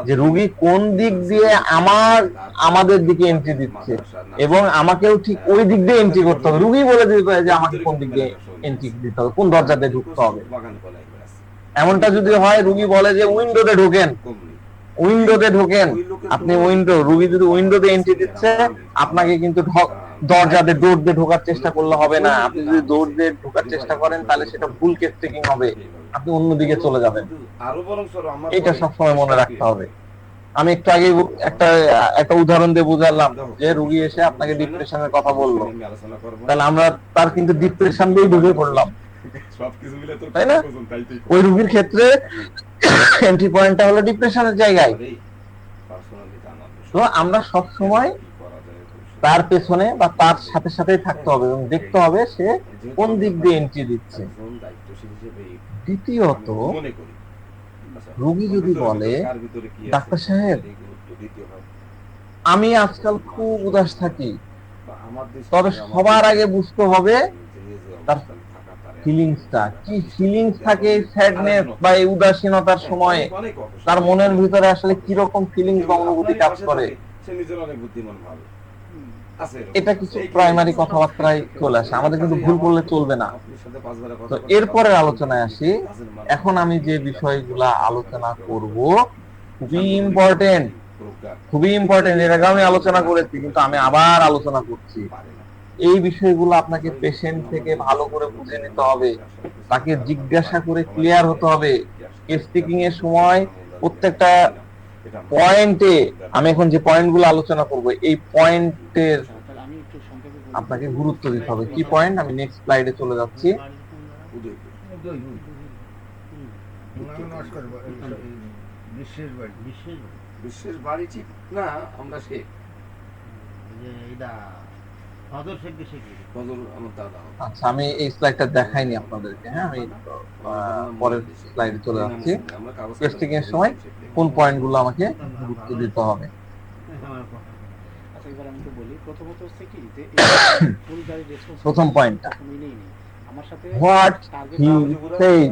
যে রোগী কোন দিক দিয়ে আমাদের দিকে এন্ট্রি দিচ্ছে, এবং আমাকেও ঠিক ওই দিক দিয়ে এন্ট্রি করতে হবে। রোগী বলে দিতে হবে যে আমাকে কোন দিক দিয়ে এন্ট্রি দিতে হবে, কোন দরজা দিয়ে ঢুকতে হবে। এমনটা যদি হয় রোগী বলে যে উইন্ডোতে ঢোকেন, উইন্ডোতে ঢোকেন, আপনি রোগী যদি উইন্ডোতে এন্ট্রি দিচ্ছে, আপনাকে কিন্তু দরজা দিয়ে ডোর দিয়ে ঢোকার চেষ্টা করলে হবে না। আপনি যদি ডোর দিয়ে ঢোকার চেষ্টা করেন তাহলে সেটা ভুল কেস টেকিং হবে, আপনি অন্যদিকে চলে যাবেন। এটা সবসময় মনে রাখতে হবে। আমি একটু আগে একটা উদাহরণ দিয়ে বুঝালাম যে রোগী এসে আপনাকে ডিপ্রেশনের কথা বললো, তাহলে আমরা তার কিন্তু ডিপ্রেশন দিয়েই ঢুকে পড়লাম, তাই না? ওই রোগীর ক্ষেত্রে এন্ট্রি পয়েন্টটা হলো ডিপ্রেশনের জায়গায়। তো আমরা সব সময় তার পেছনে বা তার সাথে সাথেই থাকতে হবে এবং দেখতে হবে সে কোন দিক দিয়ে এন্ট্রি দিচ্ছে। দ্বিতীয়ত, রোগী যদি বলে ডাক্তার সাহেব আমি আজকাল খুব উদাস থাকি, তবে সবার আগে বুঝতে হবে তার ফিলিংসটা কি, ফিলিংস থাকে স্যাডনেস বা এই উদাসীনতার সময় তার মনের ভিতরে আসলে কি রকম ফিলিংস বা অনুভূতি কাজ করে। এটা কিছু প্রাইমারি কথাবার্তায় চলে আসে, আমাদের কিন্তু ভুল করলে চলবে না। তো এরপরে আলোচনায় আসি। এখন আমি যে বিষয়গুলা আলোচনা করব খুবই ইম্পর্টেন্ট, খুবই ইম্পর্টেন্ট। এর আগে আমি আলোচনা করেছি কিন্তু আমি আবার আলোচনা করছি। এই বিষয়গুলো আপনাকে পেশেন্ট থেকে ভালো করে বুঝে নিতে হবে, তাকে জিজ্ঞাসা করে ক্লিয়ার হতে হবে। কেস টেকিং এর সময় প্রত্যেকটা পয়েন্টে, আমি এখন যে পয়েন্টগুলো আলোচনা করব এই পয়েন্টের আপনাকে গুরুত্ব দিতে হবে। কি পয়েন্ট? আমি নেক্সট স্লাইডে চলে যাচ্ছি। বিশ্বের বাড়ি ঠিক না, আমরা শেখ আচ্ছা, আমি এই স্লাইডটা দেখাইনি আপনাদেরকে। হ্যাঁ, আমি পরের স্লাইডে চলে যাচ্ছি। কেস টেকিং এর সময় কোন পয়েন্টগুলো আমাকে গুরুত্ব দিতে হবে। প্রথম পয়েন্টটা, হোয়াট হি সেড।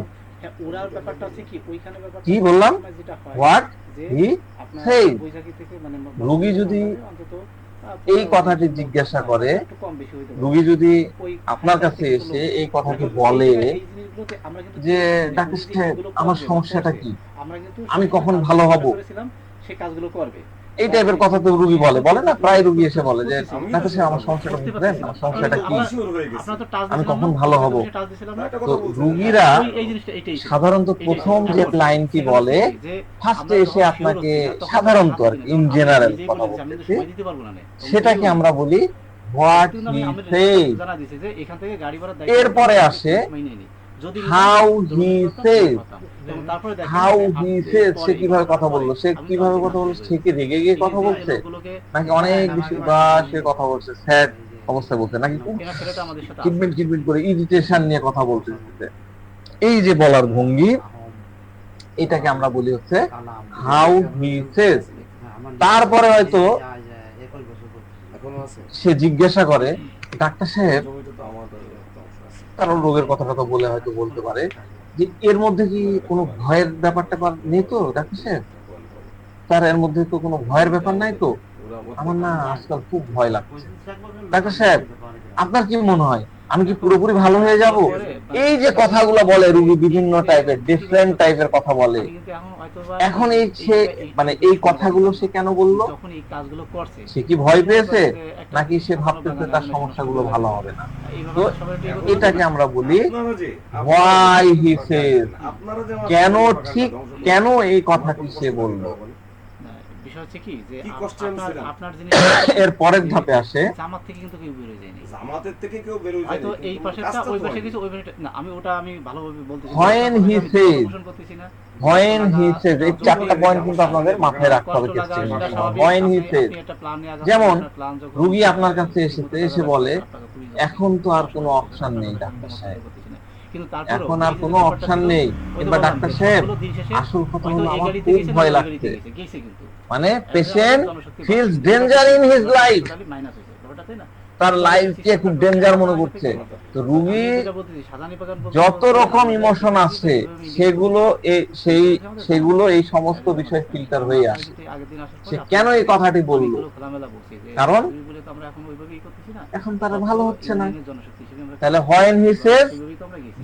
কি বললাম? What he said. রোগী যদি এই কথাটি জিজ্ঞাসা করে, রোগী যদি আপনার কাছে এসে এই কথাটি বলে যে ডাক্তার সাহেব আমার সমস্যাটা কি, আমি কখন ভালো হব, এই টাইপের কথা তো রোগী বলে না, প্রায় রোগী এসে বলে যে ডাক্তার সাহেব আমার সমস্যাটা বুঝলেন, আমার সমস্যাটা কি, আমি কখন ভালো হব। তো রোগীরা সাধারণত প্রথম যে লাইনটি বলে, ফার্স্টে এসে আপনাকে সাধারণত আর ইন জেনারেল কথা বলতেছি, সেটাকে আমরা বলি হোয়াট হি সেড। এরপরে আসে how he said. How he said, সে কিভাবে কথা বললো, সে কিভাবে কথা বললো, সে কি রেগে গিয়ে কথা বলছে, নাকি অনেক বেশি উদাসে কথা বলছে, স্যাড অবস্থায় বলছে, নাকি কিটমিট করে ইরিটেশন নিয়ে কথা বলতেছে। এই যে বলার ভঙ্গি, এটাকে আমরা বলি হচ্ছে হাউ হি সেড। তারপরে হয়তো সে জিজ্ঞাসা করে ডাক্তার সাহেব, কারণ রোগের কথাটা তো বলে হয়তো বলতে পারে যে এর মধ্যে কি কোনো ভয়ের ব্যাপারটা নেই তো ডাক্তার সাহেব, তার এর মধ্যে তো কোনো ভয়ের ব্যাপার নাই তো, আমার না আজকাল খুব ভয় লাগছে। ডাক্তার সাহেব আপনার কি মনে হয় আমি কি পুরোপুরি ভালো হয়ে যাব? এই যে কথাগুলো বলে রোগী, বিভিন্ন টাইপের ডিফারেন্ট টাইপের কথা বলে। এখন এই সে মানে এই কথাগুলো সে কেন বললো? সে কি ভয় পেয়েছে, নাকি সে ভাবতেছে তার সমস্যাগুলো ভালো হবে না? তো এটাকে আমরা বলি হোয়াই হি সেড। কেন, ঠিক কেন এই কথাটি সে বললো। এর পরের ধাপে আসে জামাতের থেকে কেউ বের হয়ে যায়, হয়তো এই পাশেরটা ওই পাশে কিছু, ওই পাশে না, ওটা আমি ভালোভাবে বলতেছি না। when he says, when he says, এই চারটা পয়েন্ট কিন্তু আপনাদের মাথায় রাখতে হবে কেসটা। when he says, যেমন রোগী আপনার কাছে এসে বলে এখন তো আর কোনো অপশন নেই ডাক্তার সাহেব, এখন আর কোনো অপশন নেই, কিংবা ডাক্তার সাহেব আসল কথা হলো আমার খুব ভয় লাগছে, মানে patient feels danger in his life. তার লাইফকে খুব ডেঞ্জার মনে করছে। তো রুগী যত রকম ইমোশন আছে সেগুলো সেগুলো এই সমস্ত বিষয় ফিল্টার হয়ে আসে। সে কেন এই কথাটি বললো? কারণ এখন তারা ভালো হচ্ছে না। তাহলে when he says,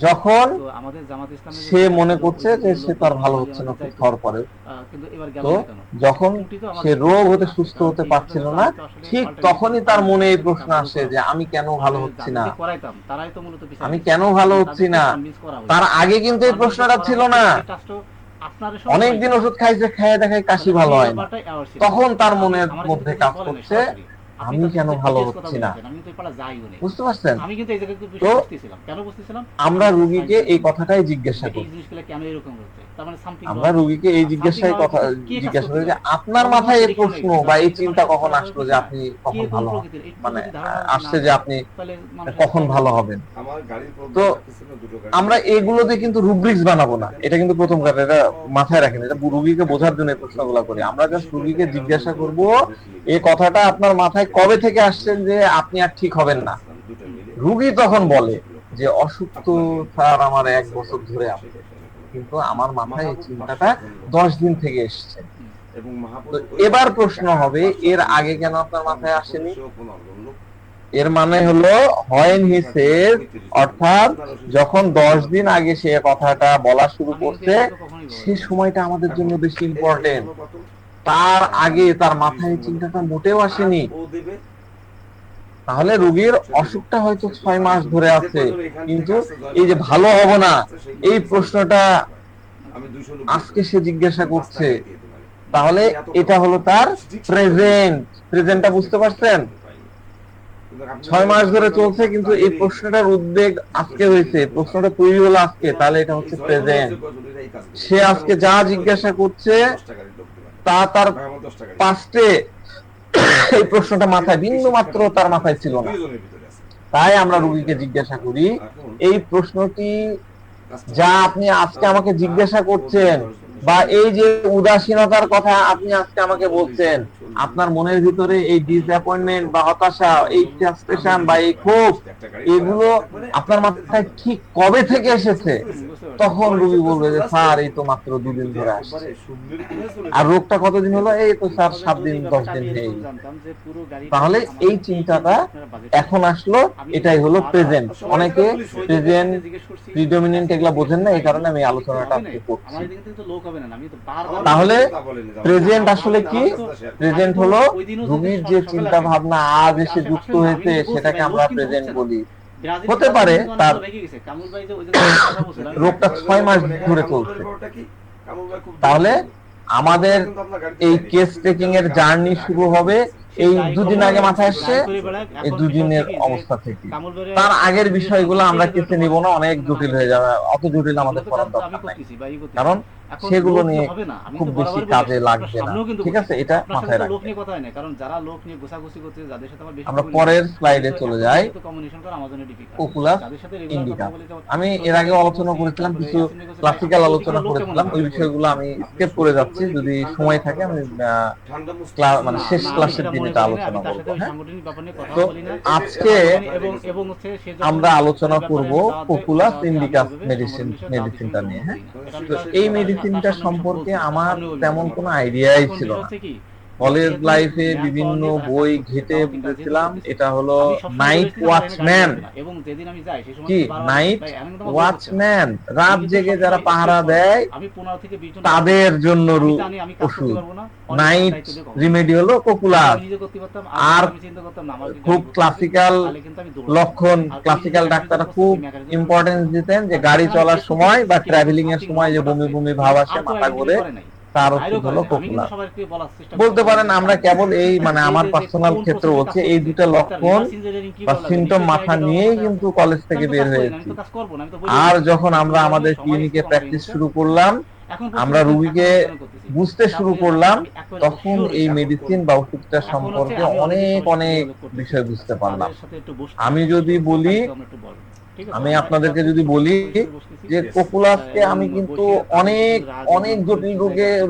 যখন সে মনে করছে যে সে তার ভালো হচ্ছে না খুব খাওয়ার পরে, তো যখন সে রোগ হতে সুস্থ হতে পারছিল না, ঠিক তখনই তার মনে এই প্রশ্ন আসে যে আমি কেন ভালো হচ্ছি না, আমি কেন ভালো হচ্ছি না। তার আগে কিন্তু এই প্রশ্নটা ছিল না। অনেকদিন ওষুধ খাইছে, খেয়ে দেখায় কাশি ভালো হয় না, তখন তার মনের মধ্যে কাজ করছে আমি কেন ভালো হচ্ছি না। বুঝতে পারছেন? তো আমরা রুগীকে এই কথাটাই জিজ্ঞাসা করি। আমরা রুগীকে এই জিজ্ঞাসা করি যে আপনার মাথায় এই প্রশ্ন বা এই চিন্তা কখন আসলো যে আপনি কখন ভালো হবেন, মানে আসছে যে আপনি কখন ভালো হবেন। তো আমরা এগুলোতে কিন্তু রুব্রিক্স বানাবো না, এটা কিন্তু প্রথম কথা, এটা মাথায় রাখেন। এটা রুগীকে বোঝার জন্য এই প্রশ্নগুলো করি। আমরা জাস্ট রুগীকে জিজ্ঞাসা করব এই কথাটা আপনার মাথায় কবে থেকে আসছেন যে আপনি আর ঠিক হবেন না। রুগী তখন বলে যে অসুখ তো স্যার আমার 1 বছর ধরে আছে, কিন্তু আমার মাথায় এই চিন্তাটা 10 দিন থেকে এসছে। তো এবার প্রশ্ন হবে এর আগে কেন আপনার মাথায় আসেনি? এর মানে হলো when he says, অর্থাৎ যখন 10 দিন আগে সে কথাটা বলা শুরু করছে, সে সময়টা আমাদের জন্য বেশি ইম্পর্টেন্ট। তার আগে তার মাথায় চিন্তাটা মোটেও আসেনি। তাহলে রোগীর অসুখটা হয়তো 6 মাস ধরে আছে, কিন্তু এই যে ভালো হবো না এই প্রশ্নটা আজকে সে জিজ্ঞাসা করছে, তাহলে এটা হলো তার প্রেজেন্টটা। বুঝতে পারছেন? 6 মাস ধরে চলছে, কিন্তু এই প্রশ্নটার উদ্বেগ আজকে হয়েছে, প্রশ্নটা তৈরি হলো আজকে, তাহলে এটা হচ্ছে প্রেজেন্ট। সে আজকে যা জিজ্ঞাসা করছে তা তার পাস্টে এই প্রশ্নটা মাথায় বিন্দু মাত্র তার মাথায় ছিল না। তাই আমরা রোগীকে জিজ্ঞাসা করি এই প্রশ্নটি যা আপনি আজকে আমাকে জিজ্ঞাসা করছেন, বা এই যে উদাসীনতার কথা আপনি আজকে আমাকে বলছেন, আপনার মনের ভিতরে এই ডিসঅ্যাপয়েন্টমেন্ট বা হতাশা, এই ফ্রাস্ট্রেশন বা এই ক্ষোভ, এগুলো আপনার মাথায় ঠিক কবে থেকে এসেছে? তখন রোগী বলবে যে স্যার এই তো মাত্র 2 দিন ধরে আসছে। আর রোগটা কতদিন হলো? এই তো স্যার 7 দিন 10 দিন হয়ে গেছে। তাহলে এই চিন্তাটা এখন আসলো, এটাই হলো প্রেজেন্ট। অনেকে প্রেজেন্ট প্রিডমিনেন্ট এগুলা বোঝেন না, এই কারণে আমি আলোচনাটা করছি। তাহলে প্রেজেন্ট আসলে কি? প্রেজেন্ট হলো রোগীর যে চিন্তা ভাবনা আজ এসে যুক্ত হয়েছে, সেটাকে আমরা প্রেজেন্ট বলি। হতে পারে তার রোগটা 6 মাস ধরে চলছে। তাহলে আমাদের এই কেস টেকিং এর জার্নি শুরু হবে এই 2 দিন আগে মাথায় আসছে, এই 2 দিনের অবস্থা থেকে। তার আগের বিষয়গুলো আমরা কেসে নিব না, অনেক জটিল হয়ে যাবে। অত জটিল আমাদের করার দরকার নাই, কারণ সেগুলো নিয়ে খুব বেশি কাজে লাগবে না। ঠিক আছে, এটা মাথায় রাখবেন। আমরা পরের স্লাইডে চলে যাই। Oculus indica. আমি এর আগে আলোচনা করেছিলাম, কিছু ক্লাসিক্যাল আলোচনা করেছিলাম, ওই বিষয়গুলো আমি স্কিপ করে যাচ্ছি। যদি সময় থাকে আমি মানে শেষ ক্লাসের দিন এটা আলোচনা করবো। হ্যাঁ, তো আজকে আমরা আলোচনা করব ওকুলাস ইন্ডিকা মেডিসিনটা নিয়ে। হ্যাঁ, তো এই মেডিসিনটা সম্পর্কে আমার তেমন কোনো আইডিয়াই ছিল না। কলেজ লাইফে বিভিন্ন বই ঘেটে বুঝেছিলাম এটা হলো নাইট ওয়াচম্যান। কি নাইট ওয়াচম্যান? রাত জেগে যারা পাহারা দেয় তাদের জন্য ওষুধ। নাইট রিমেডি হলো কোকুলাস। আর খুব ক্লাসিক্যাল লক্ষণ, ক্লাসিক্যাল ডাক্তাররা খুব ইম্পর্টেন্স দিতেন যে গাড়ি চলার সময় বা ট্রাভেলিং এর সময় যে বমি বমি ভাব আসে, মাথা ঘোরে, তার ওষুধ হলো কোকুলাস। বলতে পারেন আমরা কেবল এই মানে আমার পার্সোনাল ক্ষেত্র হচ্ছে এই দুটো লক্ষণ বা সিমটম মাথা নিয়েই কিন্তু কলেজ থেকে বের হয়েছি। আর যখন আমরা আমাদের ক্লিনিকে প্র্যাকটিস শুরু করলাম, আমরা রোগীকে বুঝতে শুরু করলাম, তখন এই মেডিসিন বা ওষুধটা সম্পর্কে অনেক অনেক বিষয় বুঝতে পারলাম। আমি যদি বলি, আমি আপনাদেরকে যদি বলি যে কোকুলাসকে আমি কিন্তু অনেক অনেক জটিল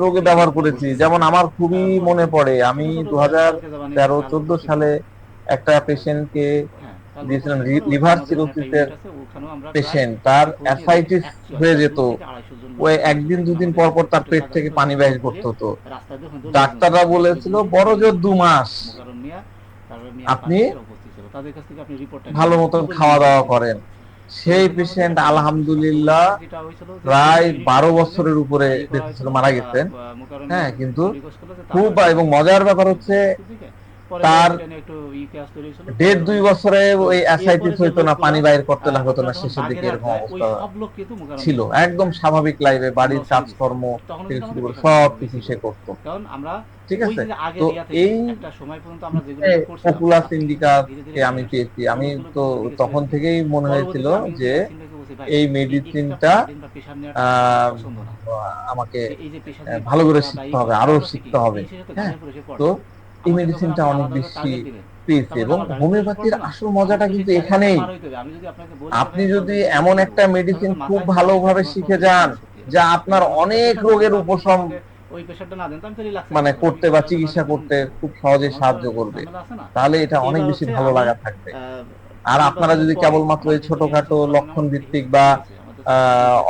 রোগে ব্যবহার করেছি। যেমন আমার খুবই মনে পড়ে, আমি 2013-14 সালে একটা পেশেন্টকে হ্যাঁ, তার দিয়েছিলাম লোকবল ছিল, লিভার আমাদের ওখানে একটা সিরোসিসের ইউনিট আছে, ওখানেও আমরা প্রায় পেশেন্ট, তার 100 জন অ্যাসাইটিস 100 হয়ে যেত, 200 থেকে 250 জন ওই লোক একদিন ছিল, দুদিন আমাদের পর পর তার ছোট পেট জায়গা থেকে ছিল, পানি সেখানে বের ঘুরে করতে হতো। রাস্তায় যখন ডাক্তাররা বলেছিল বড় জোর 2 মাস মোকাররম মিয়া, তারপরে মিয়া আপনি ফারুকের উপস্থিত ছিল, তাদের কাছ থেকে আপনি রিপোর্টটা ভালো মতন খাওয়া দাওয়া করেন। সেই পেশেন্ট আলহামদুলিল্লাহ প্রায় 12 বছরের উপরে বেঁচে ছিল, মারা গেছেন। হ্যাঁ, কিন্তু খুব এবং মজার ব্যাপার হচ্ছে তার 1.5-2 বছরে ওই অ্যাসাইটিস হইতো না, পানি বাইর করতে না হতো না, শেষের দিকে এরকম অবস্থা ছিল। একদম স্বাভাবিক লাইফে বাড়ির কাজকর্ম থেকে শুরু করে সব কিছু সে করতো। ঠিক আছে, তো এই পপুলার সিন্ডিকাটকে আমি পেয়েছি। আমি তো তখন থেকেই মনে হয়েছিল যে এই মেডিসিনটা আমাকে ভালো করে শিখতে হবে, আরো শিখতে হবে। হ্যাঁ, তো এই মেডিসিনটা অনেক বেশি পেয়েছি, এবং হোমিওপ্যাথির আসল মজাটা কিন্তু এখানেই। আপনি যদি এমন একটা মেডিসিন খুব ভালোভাবে শিখে যান যা আপনার অনেক রোগের উপশম মানে করতে বা চিকিৎসা করতে খুব সহজে সাহায্য করবে, তাহলে এটা অনেক বেশি ভালো লাগা থাকবে। আর আপনারা যদি কেবলমাত্র এই ছোটখাটো লক্ষণ ভিত্তিক বা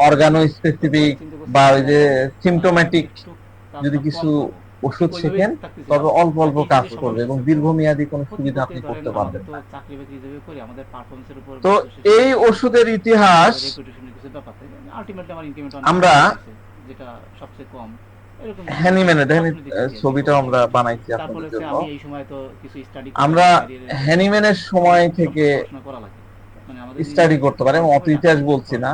অর্গানো স্পেসিফিক বা ওই যে সিমটোম্যাটিক যদি কিছু ওষুধ শেখেন, তবে অল্প অল্প কাজ করবে এবং দীর্ঘমেয়াদী কোনো সুবিধা আপনি করতে পারবেন না। তো এই ওষুধের ইতিহাস আমরা হ্যানিম্যানের, দেখেন ছবিটাও আমরা বানাইছি আপনাদের জন্য। আমরা হ্যানিম্যানের সময় থেকে স্টাডি করতে পারি, অত ইতিহাস বলছি না।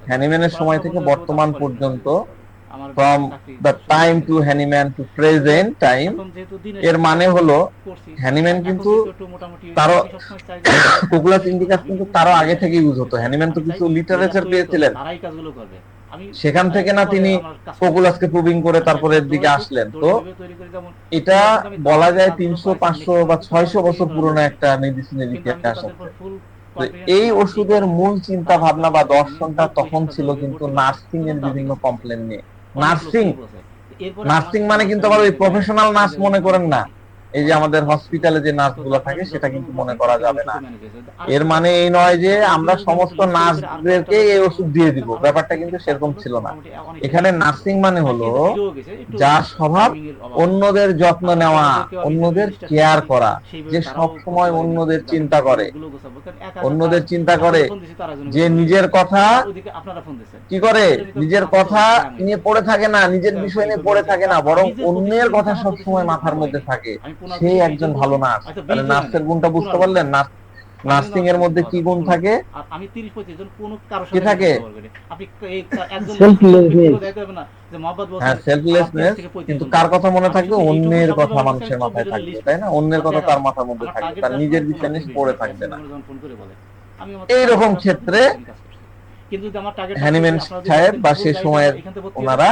হ্যানিম্যানের সময় থেকে বর্তমান পর্যন্ত, from the time to Hahnemann to present time, এর মানে হলো হ্যানিম্যান কিন্তু তারও কোকুলাস ইন্ডিকাস কিন্তু তারও আগে থেকে ইউজ হতো। হ্যানিম্যান তো কিছু লিটারেচার পেয়েছিলেন, সেখান থেকে না তিনি কোকুলাসকে প্রুভিং করে তারপরে এর দিকে আসলেন। তো এটা বলা যায় 300, 500 বা 600 বছর পুরনো একটা মেডিসিনের ইতিহাস আছে। তো এই ওষুধের মূল চিন্তা ভাবনা বা দর্শনটা তখন ছিল কিন্তু নার্সিং এর বিভিন্ন কমপ্লেন নিয়ে। নার্সিং মানে কিন্তু আবার ওই প্রফেশনাল নার্স মনে করেন না, এই যে আমাদের হসপিটালে যে নার্স গুলো থাকে সেটা কিন্তু মনে করা যাবে না। এর মানে এই নয় যে আমরা সমস্ত নার্সদেরকে এই ওষুধ দিয়ে দিব, ব্যাপারটা কিন্তু সেরকম ছিল না। এখানে নার্সিং মানে হলো যার স্বভাব অন্যদের যত্ন নেওয়া, অন্যদের কেয়ার করা, যে সব সময় অন্যদের চিন্তা করে, অন্যদের চিন্তা করে, যে নিজের কথা কি করে, নিজের কথা নিয়ে পড়ে থাকে না, নিজের বিষয় নিয়ে পড়ে থাকে না, বরং অন্যের কথা সব সময় মাথার মধ্যে থাকে, সেই একজন ভালো নার্স। তাহলে নার্সের গুণটা বুঝতে পারলেন? নার্সিং এর মধ্যে কি গুণ থাকে? কি থাকে? হ্যাঁ, সেলফলেসনেস। কিন্তু কার কথা মনে থাকবে? অন্যের কথা মানুষের মাথায় থাকবে, তাই না? অন্যের কথা তার মাথার মধ্যে থাকবে, তার নিজের বিষয় নিয়ে পড়ে থাকবে না। এইরকম ক্ষেত্রে হ্যানিম্যান সাহেব বা সে সময়ের ওনারা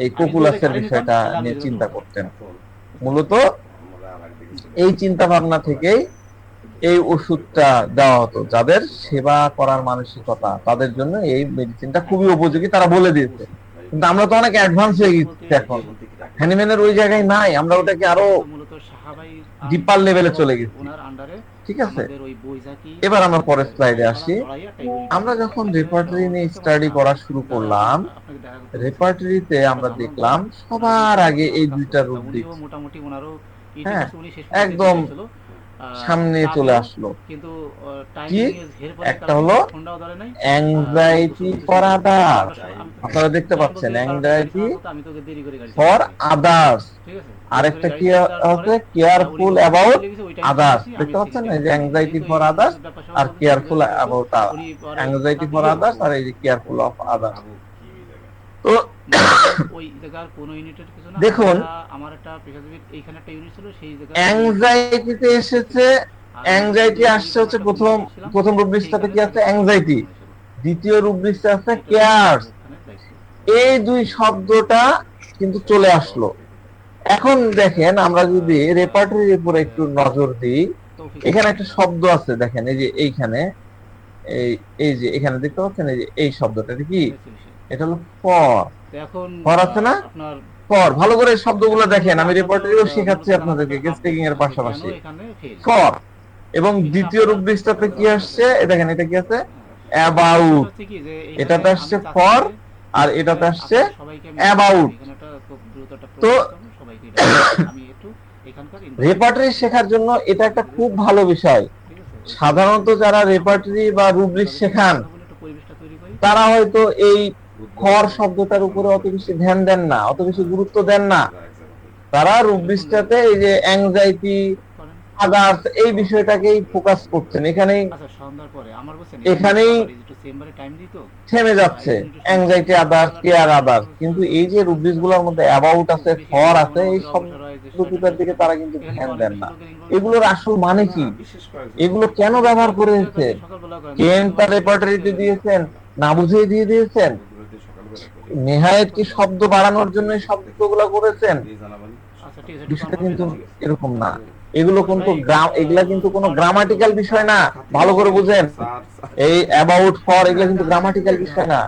এই কোকুলাসের বিষয়টা নিয়ে চিন্তা করতেন। মূলত এই চিন্তা ভাবনা থেকেই এই ওষুধটা দেওয়া হতো। যাদের সেবা করার মানসিকতা, তাদের জন্য এই মেডিসিনটা খুবই উপযোগী, তারা বলে দিয়েছে। কিন্তু আমরা তো অনেক অ্যাডভান্স হয়ে গেছি এখন, হ্যানিম্যানের ওই জায়গায় নাই, আমরা ওটাকে আরো ডিপার লেভেলে চলে গেছি। ঠিক আছে, এবার আমরা পরের স্লাইডে আসি। আমরা যখন রেপার্টরি নিয়ে স্টাডি করা শুরু করলাম, রেপার্টরিতে আমরা দেখলাম সবার আগে এই দুইটা রুব্রিক হ্যাঁ একদম সামনে চলে আসলো। কি? একটা হলো অ্যাংজাইটি ফর আদার্স, আপনারা দেখতে পাচ্ছেন, অ্যাংজাইটি ফর আদার্স। আরেকটা কি আছে? Careful about others. দেখতে পাচ্ছেন না, এই যে অ্যাংজাইটি ফর আদার্স আর careful about, anxiety for others আর এই যে কেয়ারফুল অফ আদার্স। তো দেখুন, অ্যাংজাইটিতে এসেছে, অ্যাংজাইটি আসছে হচ্ছে প্রথম রুব্রিক্সটাতে কি আছে? অ্যাংজাইটি। দ্বিতীয় রুব্রিক্সে আছে কেয়ারস। এই দুই শব্দটা কিন্তু চলে আসলো। এখন দেখেন, আমরা যদি রেপার্টরির উপরে একটু নজর দিই, এখানে একটা শব্দ আছে, দেখেন এই যে এইখানে, এই যে এখানে দেখতে পাচ্ছেন, এই যে এই শব্দটা কি? এটা হলো ফর। ফর আছে না? ফর। ভালো করে শব্দগুলো দেখেন, আমি রেপার্টরিও শেখাচ্ছি আপনাদেরকে গেস্ট টেকিং এর পাশাপাশি। ফর এবং দ্বিতীয় রুব্রিক্সটাতে কি আসছে, দেখেন এটা কি আছে, অ্যাবাউট। হচ্ছে কি যে এইখানে এটাতে আসছে আমি চাচ্ছি ফর যে আর এটাতে আসছে আপনাদের সবাইকে আমি অ্যাবাউট। এখানে একটা খুব দ্রুত একটা তো প্রজেক্ট করব, সবাইকে এটা আমি একটু এখানকার রেপার্টরি শেখার জন্য এটা একটা খুব ভালো বিষয়। ঠিক আছে? সাধারণত যারা রেপার্টরি বা রুব্রিক্স শেখান কথা বলে একটু পরিবেশটা তৈরি করি। তারা হয়তো এই ফর শব্দটার উপরে অত বেশি ধ্যান দেন না, অত বেশি গুরুত্ব দেন না। তারা রুব্রিক্সটাতে এই যে অ্যাংজাইটি, করেন। আদার্স এই বিষয়টাকেই ফোকাস করছেন, এখানেই আচ্ছা সন্ধ্যার পরে আমার বলছেন এখানেই একটু চেম্বারে টাইম দিত। থেমে যাচ্ছে অ্যাংজাইটি আদার্স, কেয়ার আদার্স। কিন্তু এই যে রুব্রিক্স গুলোর মধ্যে অ্যাবাউট আছে, ফর আছে, এই সব দুটার দিকে তারা কিন্তু ধ্যান দেন না। এগুলোর আসল মানে কি, এগুলো কেন ব্যবহার করেছে, কেন তার রেপার্টরিতে দিয়েছেন, না বুঝেই দিয়ে দিয়েছেন, নেহায়েত কি শব্দ বাড়ানোর জন্য এই শব্দগুলো করেছেন? আচ্ছা ঠিক আছে, বিষয়টা কিন্তু এরকম না। এগুলো কিন্তু এগুলা কিন্তু কোনো গ্রামাটিক্যাল বিষয় না, ভালো করে বুঝেন। এই অ্যাবাউট, ফর এগুলো কিন্তু গ্রামাটিক্যাল বিষয় না,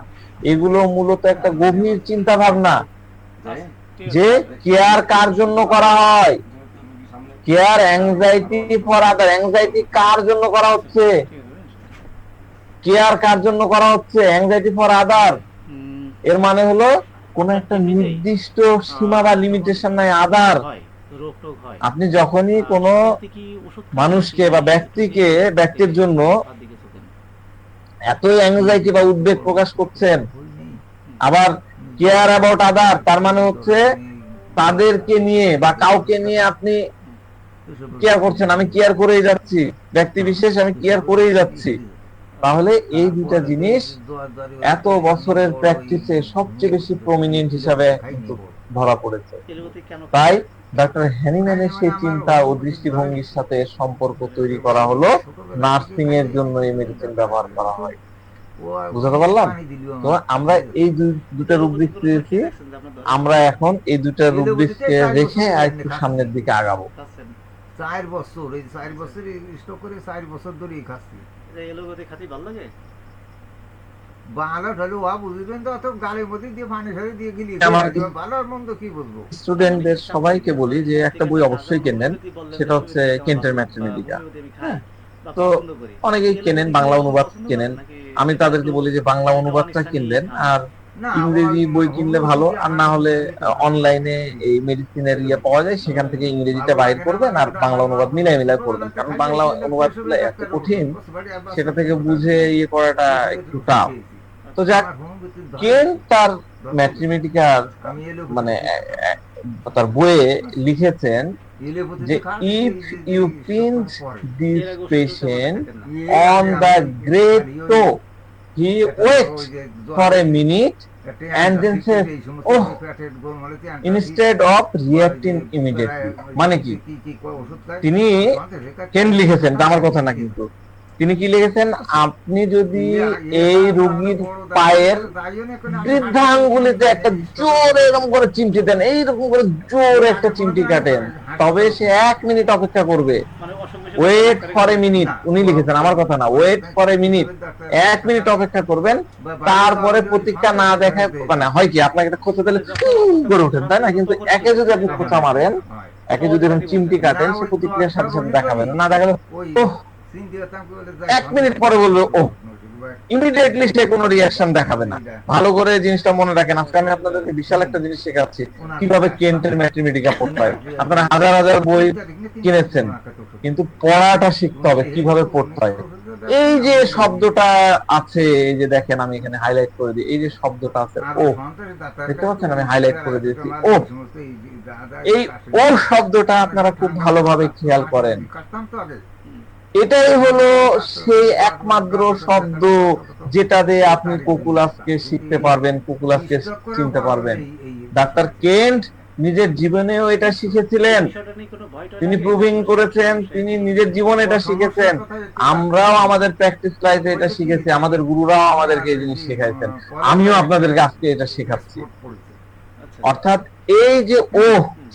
এগুলো মূলত একটা গভীর চিন্তা ভাবনা যে কেয়ার কার জন্য করা হয়, care anxiety for other, anxiety কার জন্য করা হচ্ছে, কেয়ার কার জন্য করা হচ্ছে, অ্যাংজাইটি ফর আদার। এর মানে হলো কোন একটা নির্দিষ্ট সীমা বা লিমিটেশন নাই, আদার। আপনি যখনই কোনো মানুষকে বা ব্যক্তির জন্য এতই অ্যাংজাইটি বা উদ্বেগ প্রকাশ করছেন, আবার কেয়ার অ্যাবাউট আদার, তার মানে হচ্ছে তাদেরকে নিয়ে বা কাউকে নিয়ে আপনি কেয়ার করছেন, আমি কেয়ার করেই যাচ্ছি, ব্যক্তি বিশেষ আমি কেয়ার করেই যাচ্ছি। তাহলে এই দুটা জিনিস এত বছরের প্র্যাকটিসে সবচেয়ে বেশি প্রমিনেন্ট হিসাবে কিন্তু ধরা পড়েছে। তাই ডক্টর হ্যানিম্যানের সেই চিন্তা ও দৃষ্টিভঙ্গির সাথে সম্পর্ক তৈরি করা হলো, নার্সিং এর জন্য এই মেডিসিন ব্যবহার করা হয়। বুঝতে পারলাম তো? আমরা এই দুটা রুব্রিক্স দিয়েছি, আমরা এখন এই দুটা রুব্রিক্সকে রেখে আর একটু সামনের দিকে আগাবো। 4 বছর, এই 4 বছর স্টক করে 4 বছর ধরে খাচ্ছি। এলোগতি খাতি ভালো লাগে, ভালো হলে ওয়া বুঝবেন তো, অত গালের মধ্যে দিয়ে পানি ফেলে দিয়ে গিলি ভালো আর মন্দ কি বলবো। স্টুডেন্টদের সবাইকে বলি যে একটা বই অবশ্যই কেনেন, সেটা হচ্ছে কেন্টের ম্যাথমেটিকা। হ্যাঁ, তো অনেকেই কেনেন, বাংলা অনুবাদ কেনেন। আমি তাদেরকে বলি যে বাংলা অনুবাদটা কিনবেন, আর ইংরেজি বই কিনলে ভালো, আর না হলে অনলাইনে এই মেডিসিনের পাওয়া যায়, সেখান থেকে ইংরেজিটা বাইর করবেন আর বাংলা অনুবাদ মিলাই করবেন। কারণ বাংলা অনুবাদ এত কঠিন, সেটা থেকে বুঝে করাটা একটু টাফ। তো যাক, কেন তার ম্যাথমেটিকার মানে তার বইয়ে লিখেছেন যে if you pinch this patient on the great toe, he waits for a minute and then says, oh, instead of reacting immediately. মানে কি, তিনি কেন লিখেছেন, আমার কথা না কিন্তু, তিনি কি লিখেছেন, আপনি যদি এই রোগীর পায়ের বৃদ্ধাঙ্গুলিতে একটা জোরে এরকম করে চিমটি দেন, এইরকম করে জোরে একটা চিমটি কাটেন, তবে সে 1 মিনিট অপেক্ষা করবে। ওয়েট ফর এ মিনিট, উনি লিখেছেন, আমার কথা না, wait for a minute, 1 minute অপেক্ষা করবেন, তারপরে প্রতিক্রিয়া না দেখায়, মানে হয় কি আপনাকে একটা খোঁচা দিলে করে ওঠেন, তাই না? কিন্তু একে যদি আপনি খোঁচা মারেন, একে যদি এরকম চিমটি কাটেন, সে প্রতিক্রিয়ার সাথে সাথে দেখাবেন না, দেখালে 1 মিনিট পরে বলবে ও, ইমিডিয়েটলি সে কোনো রিঅ্যাকশন দেখাবে না। ভালো করে জিনিসটা মনে রাখেন। আজকে আমি আপনাদেরকে বিশাল একটা জিনিস শেখাচ্ছি, কিভাবে কেন্টের ম্যাথমেটিকা পড়তে হয়। আপনারা হাজার হাজার বই কিনেছেন, কিন্তু পড়াটা শিখতে হবে, কিভাবে পড়তে হয়। এই যে শব্দটা আছে, এই যে দেখেন আমি এখানে হাইলাইট করে দিই, এই যে শব্দটা আছে ও, দেখতে পাচ্ছেন আমি হাইলাইট করে দিয়েছি ও, এই ও শব্দটা আপনারা খুব ভালোভাবে খেয়াল করেন। এটাই হলো সেই একমাত্র শব্দ যেটা দিয়ে আপনি কোকুলাসকে শিখতে পারবেন, কোকুলাসকে চিনতে পারবেন। ডাক্তার কেন্ট নিজের জীবনেও এটা শিখেছিলেন, তিনি প্রুভিং করেছেন, তিনি নিজের জীবনে এটা শিখেছেন। আমরাও আমাদের প্র্যাকটিস লাইফে এটা শিখেছি, আমাদের গুরুরাও আমাদেরকে এই জিনিস শেখাইছেন, আমিও আপনাদেরকে আজকে এটা শেখাচ্ছি। অর্থাৎ এই যে ও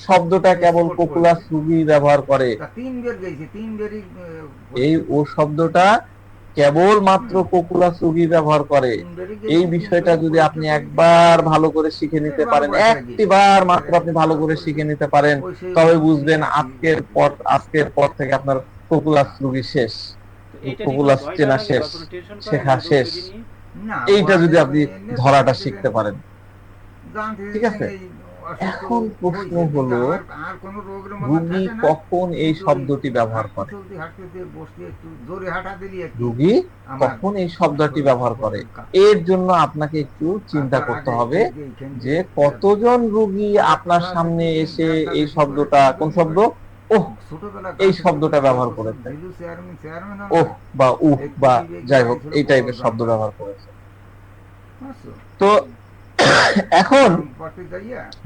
শব্দটা কেবল কোকুলাস রোগী ব্যবহার করে, এই ও শব্দটা কেবল মাত্র কোকুলাস রোগী ব্যবহার করে। এই বিষয়টা যদি আপনি একবার ভালো করে শিখে নিতে পারেন, একটিবার মাত্র আপনি ভালো করে শিখে নিতে পারেন, তবে বুঝবেন আজকের পর থেকে আপনার কোকুলাস রোগী শেষ, এইটা কোকুলাস নিয়ে ভয় চেনা লাগে শেষ, বা কোনো টেনশন করে শেখা না, রোগ শেষ। ব্যাধি নিয়ে? না, এইটা যদি ওরা আপনি এমনি ধরাটা জানতে শিখতে পারেন। জানতে ঠিক আছে? এই অসুস্থ এখন প্রশ্ন হয়েছে, কিন্তু হলো, আর কোনো রোগের মধ্যে রোগী থাকে না। কখন এই কিন্তু শব্দটি ব্যবহার হাঁটতে করে? চলতে হাঁটতে বসতে একটু জোরে হাঁটা দিলি একটু রোগী আমার কখন এই শব্দটি ব্যবহার করে? এর জন্য আপনাকে একটু চিন্তা করতে হবে যে কতজন রোগী আপনার সামনে এসে এই শব্দটা, কোন শব্দ, ওহ, এই শব্দটা ব্যবহার করেছে, ওহ বা উহ বা যাই হোক এই টাইপের শব্দ ব্যবহার করেছে। তো এখন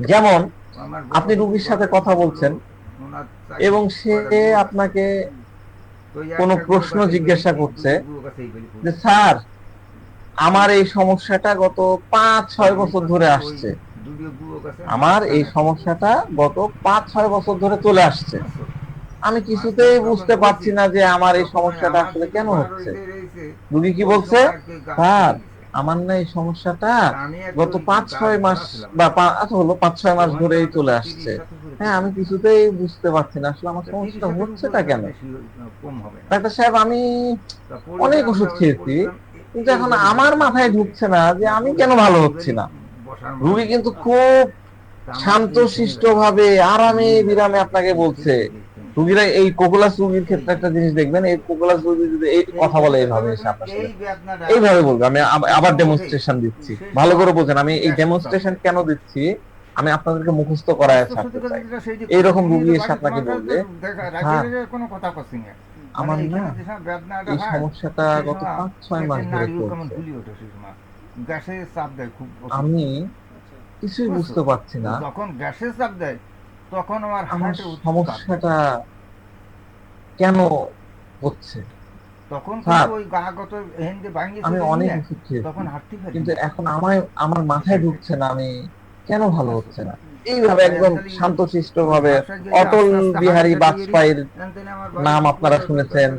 যেমন আপনি রোগীর সাথে কথা বলছেন এবং সে আপনাকে কোনো প্রশ্ন জিজ্ঞাসা করছে যে স্যার আমার এই সমস্যাটা গত 5-6 বছর ধরে আসছে, আমার এই সমস্যাটা গত 5-6 বছর ধরে চলে আসছে, আমি কিছুতেই বুঝতে পারছি না যে আমার এই সমস্যাটা আসলে কেন হচ্ছে। রোগী কি বলছে? স্যার আমার না এই সমস্যাটা গত 5-6 মাস বা আচ্ছা হলো 5-6 মাস ধরেই চলে আসছে, হ্যাঁ আমি কিছুতেই বুঝতে পারছি না আসলে আমার সমস্যাটা হচ্ছেটা কেন। ডাক্তার সাহেব আমি অনেক ওষুধ খেয়েছি কিন্তু এখন আমার মাথায় ঢুকছে না যে আমি কেন ভালো হচ্ছি না। রোগী কিন্তু খুব শান্তশিষ্ট ভাবে আরামে বিরামে আপনাকে বলছে। রোগীরা এই কোকুলাস রোগীর ক্ষেত্রে একটা জিনিস দেখবেন, এই কোকুলাস রোগী যদি এই কথা বলে এইভাবে এসে আপনার সাথে এইভাবে বলবে, আমি আবার ডেমনস্ট্রেশন দিচ্ছি, ভালো করে বোঝেন আমি এই ডেমনস্ট্রেশন কেন দিচ্ছি, আমি আপনাদেরকে মুখস্থ করায় ছাড়তে চাই। এইরকম রোগী এসে আপনাকে বলবে হ্যাঁ আমার না এই সমস্যাটা গত 5-6 মাস ধরে চলছে, আমি কিছুই বুঝতে পারছি না যখন গ্যাসের চাপ দেয় তখন আমার আমার সমস্যাটা কেন হচ্ছে। তখন স্যার, ওই গাগত হেন্ডে ভাঙিয়ে আমি চলে অনেক গেলে ওষুধ খেয়েছি তখন হাঁটতে পারি কিন্তু না। এখন আমার মাথায় ঢুকছে না আমি কেন ভালো হচ্ছে না। এইভাবে একদম শান্তশিষ্ট ভাবে অটল বিহারী বাজপেয়ীর নাম আপনারা শুনেছেন,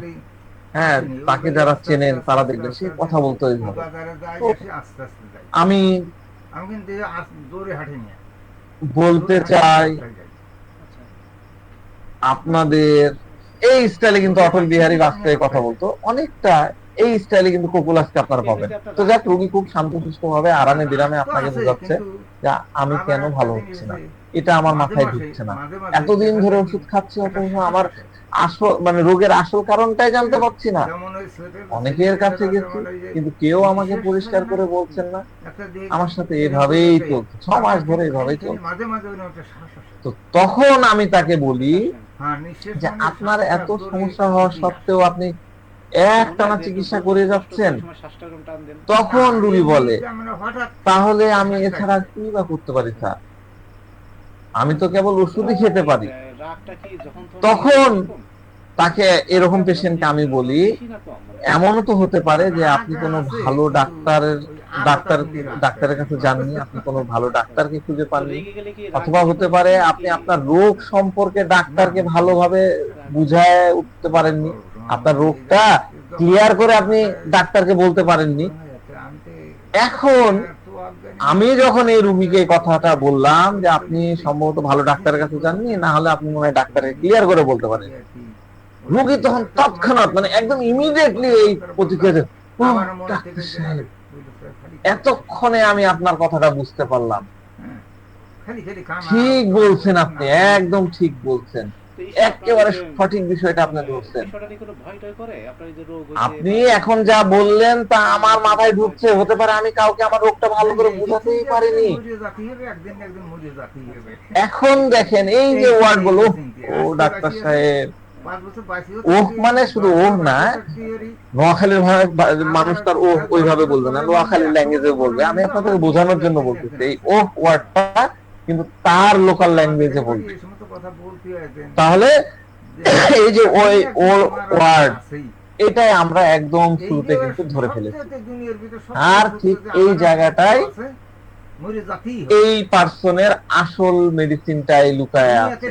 হ্যাঁ তাকে যারা চেনেন তারা দেখবেন সে কথা বলতো এইভাবে। তো আস্তে আস্তে যাই, আমি আমি কিন্তু জোরে হাঁটিনি, বলতে চাই আপনাদের এই স্টাইলে কিন্তু অটল বিহারী বাজপেয়ী কথা বলতো অনেকটা, এই স্টাইলে কিন্তু কোকুলাসকে আপনারা পাবেন। তো যাক রোগী খুব শান্তশিষ্ট ভাবে আরামে বিরামে আপনাকে বোঝাচ্ছে যে আমি কেন ভালো হচ্ছি না, এটা আমার মাথায় ঢুকছে না, এতদিন ধরে ওষুধ খাচ্ছি অথচ আমার আসল মানে রোগের আসল কারণটাই জানতে পারছি না। অনেকের কাছে গেছি কিন্তু কেউ আমাকে পরিষ্কার করে বলছেন না। আমার সাথে এভাবেই চলছে, 6 মাস ধরে এভাবেই চলছে। মাঝে মাঝে একটা শ্বাস আসে। তো তখন আমি তাকে বলি হ্যাঁ, নিঃশ্বাস যে মানে আপনার শ্বাসটা এত জোরে সমস্যা হওয়া বেশি সত্ত্বেও আপনি একটানা চিকিৎসা করে যাচ্ছেন। শ্বাসটা এরকম টান দেন। তখন আসে। রুগী বলে আমরা হঠাৎ তাহলে আমি এছাড়া কি বা করতে পারি স্যার, আমি তো কেবল ওষুধই খেতে পারি। রাগটা কি যখন তখন তাকে এরকম পেশেন্টকে আমি বলি এমনও তো হতে পারে যে আপনি কোনো ভালো ডাক্তারের কাছে যাননি, আপনি কোনো ভালো ডাক্তারকে খুঁজে পাননি, অথবা হতে পারে আপনি আপনার রোগ সম্পর্কে ডাক্তারকে ভালোভাবে বুঝায় উঠতে পারেননি, আপনার রোগটা ক্লিয়ার করে আপনি ডাক্তারকে বলতে পারেননি। এখন আমি যখন এই রুগীকে কথাটা বললাম যে আপনি সম্ভবত ভালো ডাক্তারের কাছে যাননি, না হলে আপনি মনে হয় ডাক্তারকে ক্লিয়ার করে বলতে পারেন, রোগী তখন তৎক্ষণাৎ মানে একদম ইমিডিয়েটলি এই প্রতিক্রিয়া দেয়, "ও, ডাক্তার সাহেব, এতক্ষণে আমি আপনার কথাটা বুঝতে পারলাম, ঠিক বলছেন আপনি, একদম ঠিক বলছেন, একেবারে সঠিক বিষয়টা আপনি বলছেন, আপনি এখন যা বললেন তা আমার মাথায় ঢুকছে, হতে পারে আমি কাউকে আমার রোগটা ভালো করে বুঝাতেই পারিনি। এখন দেখেন এই যে ওয়ার্ড গুলো, ও ডাক্তার সাহেব, ওহ মানে শুধু ওহ না, নোয়াখালীর মানুষ তার ওহ ওইভাবে বলবে না, নোয়াখালীর ল্যাঙ্গুয়েজে বলবে। আমি আপনাদের বোঝানোর জন্য বলতেছি এই ওহ ওয়ার্ডটা কিন্তু তার লোকাল ল্যাঙ্গুয়েজে বলবে। তাহলে এই যে ওই ও ওয়ার্ড এটাই আমরা একদম শুরুতে কিন্তু ধরে ফেলেছি, আর ঠিক এই জায়গাটায় এই পার্সনের আসল মেডিসিনটাই লুকায় আছে।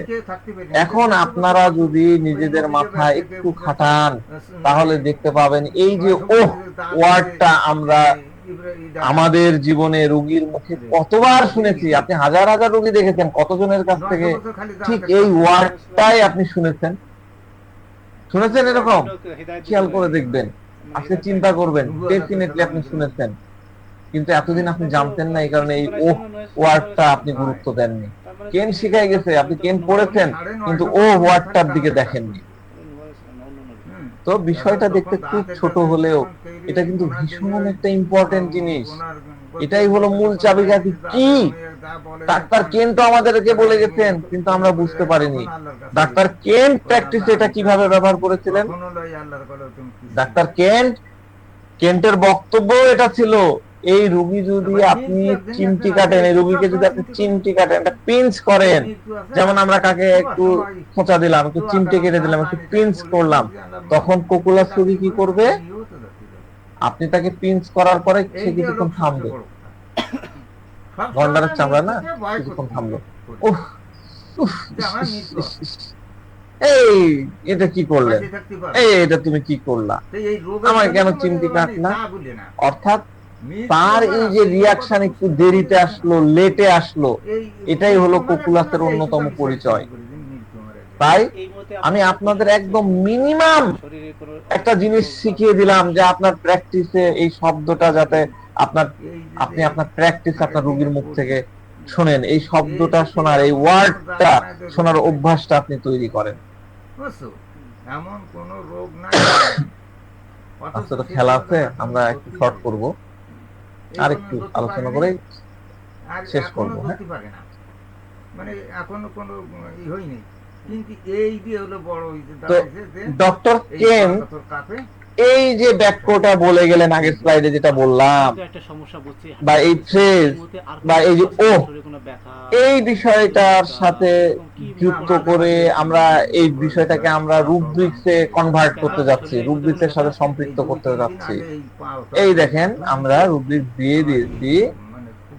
এখন আপনারা যদি নিজেদের মাথায় একটু খাটান তাহলে দেখতে পাবেন এই যে ওহ ওয়ার্ডটা আমরা আমাদের জীবনে রোগীর মুখে কতবার শুনেছি, আপনি হাজার হাজার রোগী দেখেছেন, কতজনের কাছ থেকে ঠিক এই ওয়ার্ডটাই আপনি শুনেছেন। শুনেছেন এরকম? হেদায়েত খেয়াল দিতে করে পারে। দেখবেন, মানে আজকে হেদায়েত চিন্তা পায়। করবেন, ডেফিনেটলি আপনি শুনেছেন, কিন্তু এতদিন আপনি জানতেন না, এই কারণে এই ও ওয়ার্ডটা আপনি গুরুত্ব দেননি। তার মানে কেন তিনি শিখাই গেছে, আপনি কেন পড়েছেন, কিন্তু ও ওয়ার্ডটার দিকে দেখেননি। তো বিষয়টা দেখতে খুব ছোট হলেও এটা কিন্তু ভীষণ একটা ইম্পর্টেন্ট জিনিস। এটাই হলো মূল চাবিকাঠি। কি ডাক্তার কেন তো আমাদেরকে বলে গেছেন, কিন্তু আমরা বুঝতে পারিনি। ডাক্তার কেন প্র্যাকটিসে এটা কিভাবে ব্যবহার করেছিলেন? ডাক্তার কেন্টের বক্তব্য এটা ছিল, এই রোগী যদি আপনি চিমটি কাটেন, এই রোগীকে যদি আপনি চিমটি কাটেন, একটা পিঞ্চ করেন, যেমন আমরা কাকে একটু খোঁচা দিলাম, একটু চিমটি কেটে দিলাম, একটু পিঞ্চ করলাম, তখন কোকুলাস রোগী কি করবে? আপনি তাকে পিঞ্চ করার পরে সে কিছুক্ষণ থামবে, গন্ডারের চামড়া না, কিছুক্ষণ থামলো। উফ উফ, ইস, ইস, ইস, ইস। এই এটা কি করলেন, এই এটা তুমি কি করলা, আমার কেন চিমটি কাটলা? অর্থাৎ তার এই যে রিয়াকশন একটু দেরিতে আসলো, লেটে আসলো, এটাই হলো কোকুলাসের অন্যতম পরিচয়। তাই আমি আপনাদের একদম মিনিমাম একটা জিনিস শিখিয়ে দিলাম, যে আপনার প্র্যাকটিসে এই শব্দটা যাতে আপনি আপনার প্র্যাকটিস আপনার রোগীর মুখ থেকে শোনেন, এই শব্দটা শোনার, এই ওয়ার্ডটা শোনার অভ্যাসটা আপনি তৈরি করেন। এমন কোন রোগ নাই। আজকে তো খেলা আছে, আমরা একটু শর্ট করব, আর একটু আলোচনা করে শেষ করবো। মানে এখনো কোনো ই হয়নি, কিন্তু এই যে হলো বড় তো ডক্টর কেন এই যে বাক্যটা বলে গেলেন আগের স্লাইডে, যেটা বললাম, একটা সমস্যা বুঝছি, বা এই ফ্রেজ বা এই যে ও, এই বিষয়টার সাথে যুক্ত করে আমরা এই বিষয়টাকে আমরা রুব্রিক্সে কনভার্ট করতে যাচ্ছি, রুব্রিক্সের সাথে সম্পৃক্ত করতে যাচ্ছি। এই দেখেন, আমরা রুব্রিক্স দিয়ে দিয়েছি,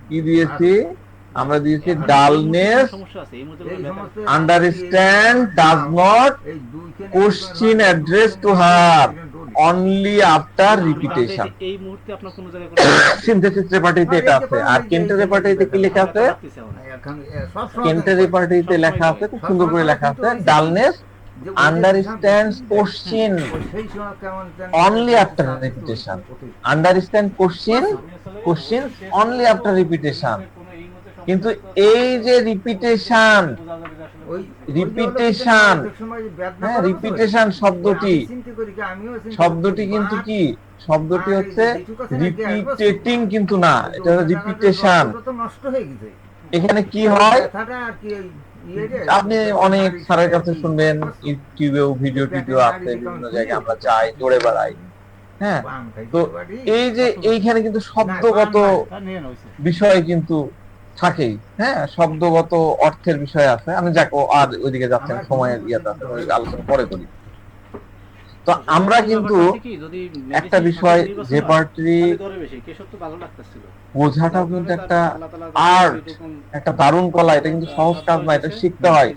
কি দিয়েছি? আমরা দিয়েছি dullness, understand, does not, question address to her, only after repetition. এই মুহূর্তে আপনার কোন জায়গায় সিনথেসিস রেপার্টরিতে এটা আছে। আর কেন্টের রেপার্টরিতে কি লেখা আছে? কেন্টের রেপার্টরিতে লেখা আছে, খুব সুন্দর করে লেখা আছে, dullness understands question only after repetition, understand questions only after repetition। কিন্তু এই যে রিপিটেশন, হ্যাঁ, রিপিটেশন শব্দটি কিন্তু কি, শব্দটি হচ্ছে রিপিটেটিং কিন্তু না, এটা রিপিটেশন। এখানে কি হয়, আপনি অনেক স্যারের কাছে শুনবেন, ইউটিউবেও ভিডিও আছে, বিভিন্ন জায়গায় আমরা যাই, দৌড়ে বেড়াই, হ্যাঁ। তো এই যে এইখানে কিন্তু শব্দগত বিষয় কিন্তু থাকেই, হ্যাঁ, শব্দগত অর্থের বিষয় আছে। আমি যাক আর ওইদিকে যাচ্ছেন, সময়ের ইয়েটা আছে, আলোচনা পরে করি। তো আমরা কিন্তু একটা বিষয়, রেপার্টরি বোঝাটাও কিন্তু একটা আর্ট, একটা দারুণ কলা, এটা কিন্তু সহজ কাজ না, এটা শিখতে হয়।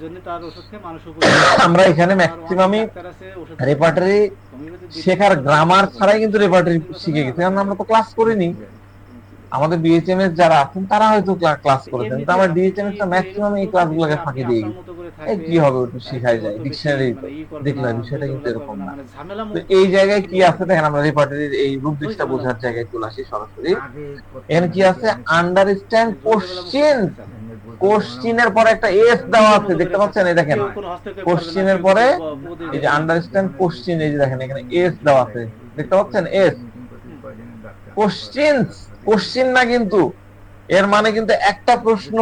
আমরা এখানে ম্যাক্সিমামই রেপার্টরি শেখার গ্রামার ছাড়াই কিন্তু রেপার্টরি শিখে গেছি, কারণ আমরা তো ক্লাস করিনি। আমাদের বিএইচএমএস যারা আছেন তারা হয়তো ক্লাস করেছেন, কিন্তু আমার ডিএইচএমএস টা ম্যাক্সিমাম এই ক্লাসগুলোকে ফাঁকি দিয়ে এই কি হবে, একটু শিখাই যায়, ডিকশনারি দেখলাম, বিষয়টা কিন্তু এরকম না। তো এই জায়গায় কি আছে দেখেন, আমরা রেপার্টরির এই রুব্রিক্সটা বোঝার জায়গায় চলে আসি সরাসরি। এখানে কি আছে? আন্ডারস্ট্যান্ড কোশ্চেন, কোশ্চেনের পরে একটা এস দেওয়া আছে, দেখতে পাচ্ছেন? এই দেখেন, কোশ্চেনের পরে এই যে আন্ডারস্ট্যান্ড কোশ্চেন, এই যে দেখেন এখানে এস দেওয়া আছে, দেখতে পাচ্ছেন? এস, কোশ্চেনস, কোশ্চেন না কিন্তু, এর মানে কিন্তু একটা প্রশ্ন,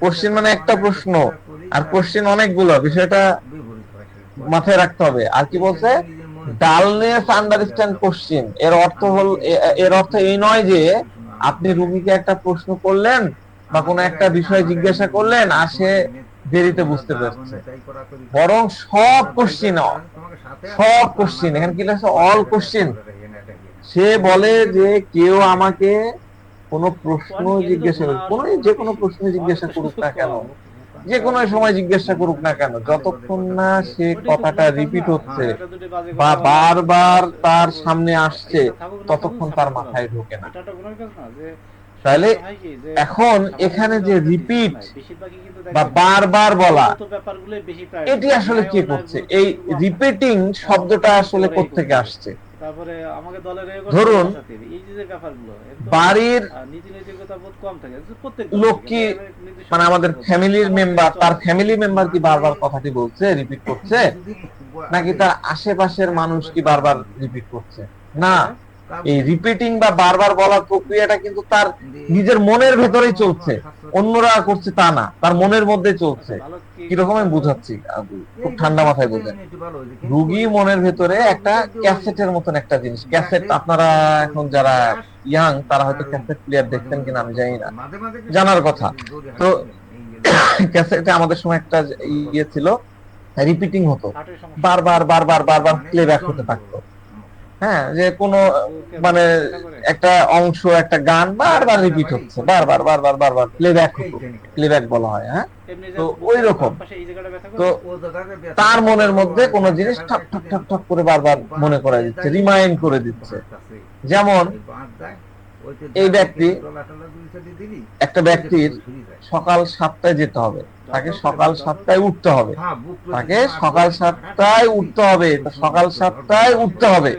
কোশ্চেন মানে একটা প্রশ্ন, আর কোশ্চেন অনেকগুলো, বিষয়টা মাথায় রাখতে হবে। আর কি বলছে? ডালনেস আন্ডারস্ট্যান্ড কোশ্চেন, এর অর্থ হল, এর অর্থ এই নয় যে আপনি রুগীকে একটা প্রশ্ন করলেন বা কোনো একটা বিষয় জিজ্ঞাসা করলেন আর সে দেরিতে বুঝতে পারছে, বরং সব কোশ্চেন, এখানে কি লেখা? All question. সে বলে যে কেউ আমাকে কোনো প্রশ্ন জিজ্ঞাসা করুক, যে কোনো প্রশ্ন জিজ্ঞাসা করুক না কেন, যে কোনো সময় জিজ্ঞাসা করুক না কেন, যতক্ষণ না সে কথাটা রিপিট হচ্ছে বা বারবার তার সামনে আসছে, ততক্ষণ তার মাথায় ঢোকে না। তাহলে হয় কি যে এখন সামাজিক এখানে যে যোগাযোগের রিপিট নাই, বেশিরভাগই কিন্তু বা দেখবেন বারবার বলা, মূলত ব্যাপারগুলোই বেশি এটি priority। আসলে ন্যায় কে অন্যায়ের করছে? গুরুত্ব এই কিন্তু কম থাকে। রিপিটিং শব্দটা আসলে কোত্থেকে আসছে? তারপরে আমাকে দলের ধরুন, এই যে ব্যাপারগুলো একদম বাড়ির নীতি নৈতিকতা বোধ কম থাকে প্রত্যেক লোক কি, মানে আমাদের ফ্যামিলির মেম্বার, তার ফ্যামিলি মেম্বার কি বারবার কথাটি বলছে, রিপিট করছে, নাকি তার আশেপাশের মানুষ কি বারবার রিপিট করছে? না, এই রিপিটিং বা বারবার বলার প্রক্রিয়াটা কিন্তু তার নিজের মনের ভেতরেই চলছে, অন্যরা করছে তা না, তার মনের মধ্যে চলছে। কিরকম আমি বুঝাচ্ছি, খুব ঠান্ডা মাথায় বুঝেন। রুগী মনের ভেতরে একটা ক্যাসেটের মতন একটা জিনিস, ক্যাসেট, আপনারা এখন যারা ইয়াং তারা হয়তো ক্যাসেট প্লেয়ার দেখতেন কিনা আমি জানি না, জানার কথা। তো ক্যাসেটে আমাদের সময় একটা ইয়ে ছিল, রিপিটিং হতো, বারবার বারবার বারবার প্লেব্যাক হতে থাকতো। হ্যাঁ, যে কোনো মানে একটা অংশ, একটা গান বারবার রিপিট হচ্ছে, বারবার বারবার বারবার প্লেব্যাক হতো, প্লেব্যাক বলা হয়। হ্যাঁ, তো ওই রকম। তো তার মনের মধ্যে কোনো জিনিস ঠক ঠক ঠক ঠক করে বারবার মনে করাই দিচ্ছে, রিমাইন্ড করে দিচ্ছে। যেমন এই ব্যক্তি, একটা ব্যক্তির সকাল 7টায় যেতে হবে, তাকে সকাল 7টায় উঠতে হবে, তাকে সকাল 7টায় উঠতে হবে, সকাল 7টায় উঠতে হবে।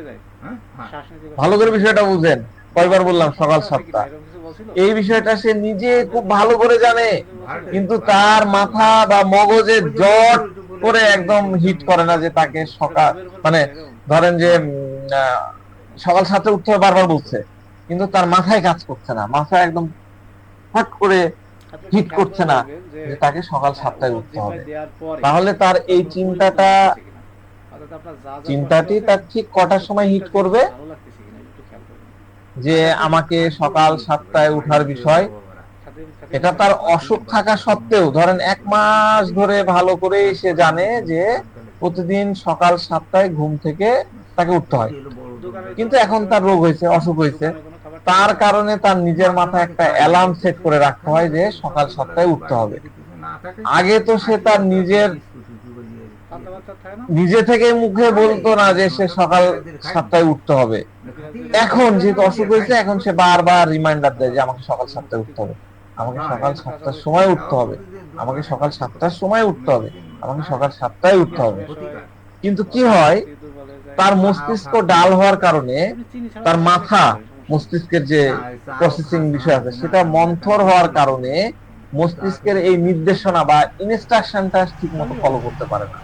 ভালো করে বিষয়টা বুঝেন, কয়বার বললাম সকাল 7টা, এই বিষয়টা সে নিজে খুব ভালো করে জানে, কিন্তু তার মাথা বা মগজে জট করে একদম হিট করে না যে তাকে সকাল, মানে ধরেন যে সকাল 7টায় উঠতে হবে বারবার বলছে, কিন্তু তার মাথায় কাজ করছে না, মাথা একদম ফট করে হিট করছে না যে তাকে সকাল 7টায় উঠতে হবে। তাহলে তার এই চিন্তাটি তার ঠিক কটার সময় হিট করবে? যে আমাকে সকাল 7টায় উঠার বিষয়, এটা তার অসুখ থাকা সত্ত্বেও, ধরেন 1 মাস ধরে ভালো করে সে জানে যে প্রতিদিন সকাল 7টায় ঘুম থেকে তাকে উঠতে হয়, কিন্তু এখন তার রোগ হয়েছে, অসুখ হয়েছে, তার কারণে তার নিজের মাথায় একটা অ্যালার্ম সেট করে রাখতে হয় যে সকাল 7টায় উঠতে হবে। আগে তো সে তার নিজে থেকে মুখে বলতো না যে সে সকাল 7টায় উঠতে হবে। এখন যেহেতু অসুখ হয়েছে, এখন সে বারবার রিমাইন্ডার দেয় যে আমাকে সকাল 7টায় উঠতে হবে, আমাকে সকাল 7টার সময় উঠতে হবে, আমাকে সকাল 7টার সময় উঠতে হবে, আমাকে সকাল 7টায় উঠতে হবে। কিন্তু কি হয়, তার মস্তিষ্ক ডাল হওয়ার কারণে, তার মাথা, মস্তিষ্কের যে প্রসেসিং বিষয় আছে সেটা মন্থর হওয়ার কারণে মস্তিষ্কের এই নির্দেশনা বা ইনস্ট্রাকশনটা ঠিক মতো ফলো করতে পারে না।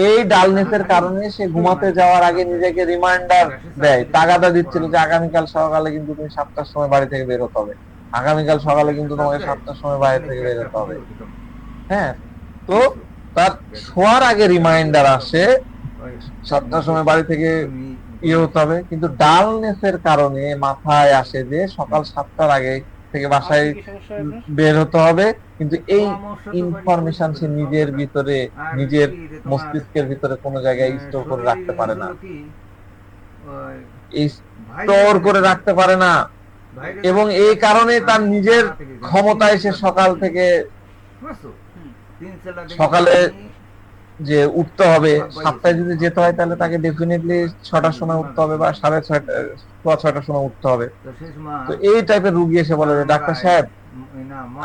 এই ডালনেসের কারণে সে ঘুমাতে যাওয়ার আগে নিজেকে রিমাইন্ডার দেয়, তাগাদা দিচ্ছিল যে আগামীকাল সকালে কিন্তু তুমি 7টার সময় বাড়ি থেকে বের হতে হবে, আগামীকাল সকালে কিন্তু তোমাকে 7টার সময় বাড়ি থেকে বের হতে হবে। হ্যাঁ, তো তার শোয়ার আগে রিমাইন্ডার আসে 7টার সময় বাড়ি থেকে ইয়ে হতে হবে, কিন্তু ডালনেসের কারণে মাথায় আসে যে সকাল 7টার আগে থেকে বাসায় বের হতে হবে, কিন্তু এই ইনফরমেশন সে নিজের ভিতরে, নিজের মস্তিষ্কের ভিতরে কোনো জায়গায় স্টোর করে রাখতে পারে না, স্টোর করে রাখতে পারে না। এবং এই কারণে তার নিজের ক্ষমতায় সে সকাল থেকে, সকালে যে উঠতে হবে 7টায় যদি যেতে হয় তাহলে তাকে ডেফিনেটলি 6টার সময় উঠতে হবে বা 6:30 সময় উঠতে হবে। তো এই টাইপের রুগী এসে বলে যে ডাক্তার সাহেব,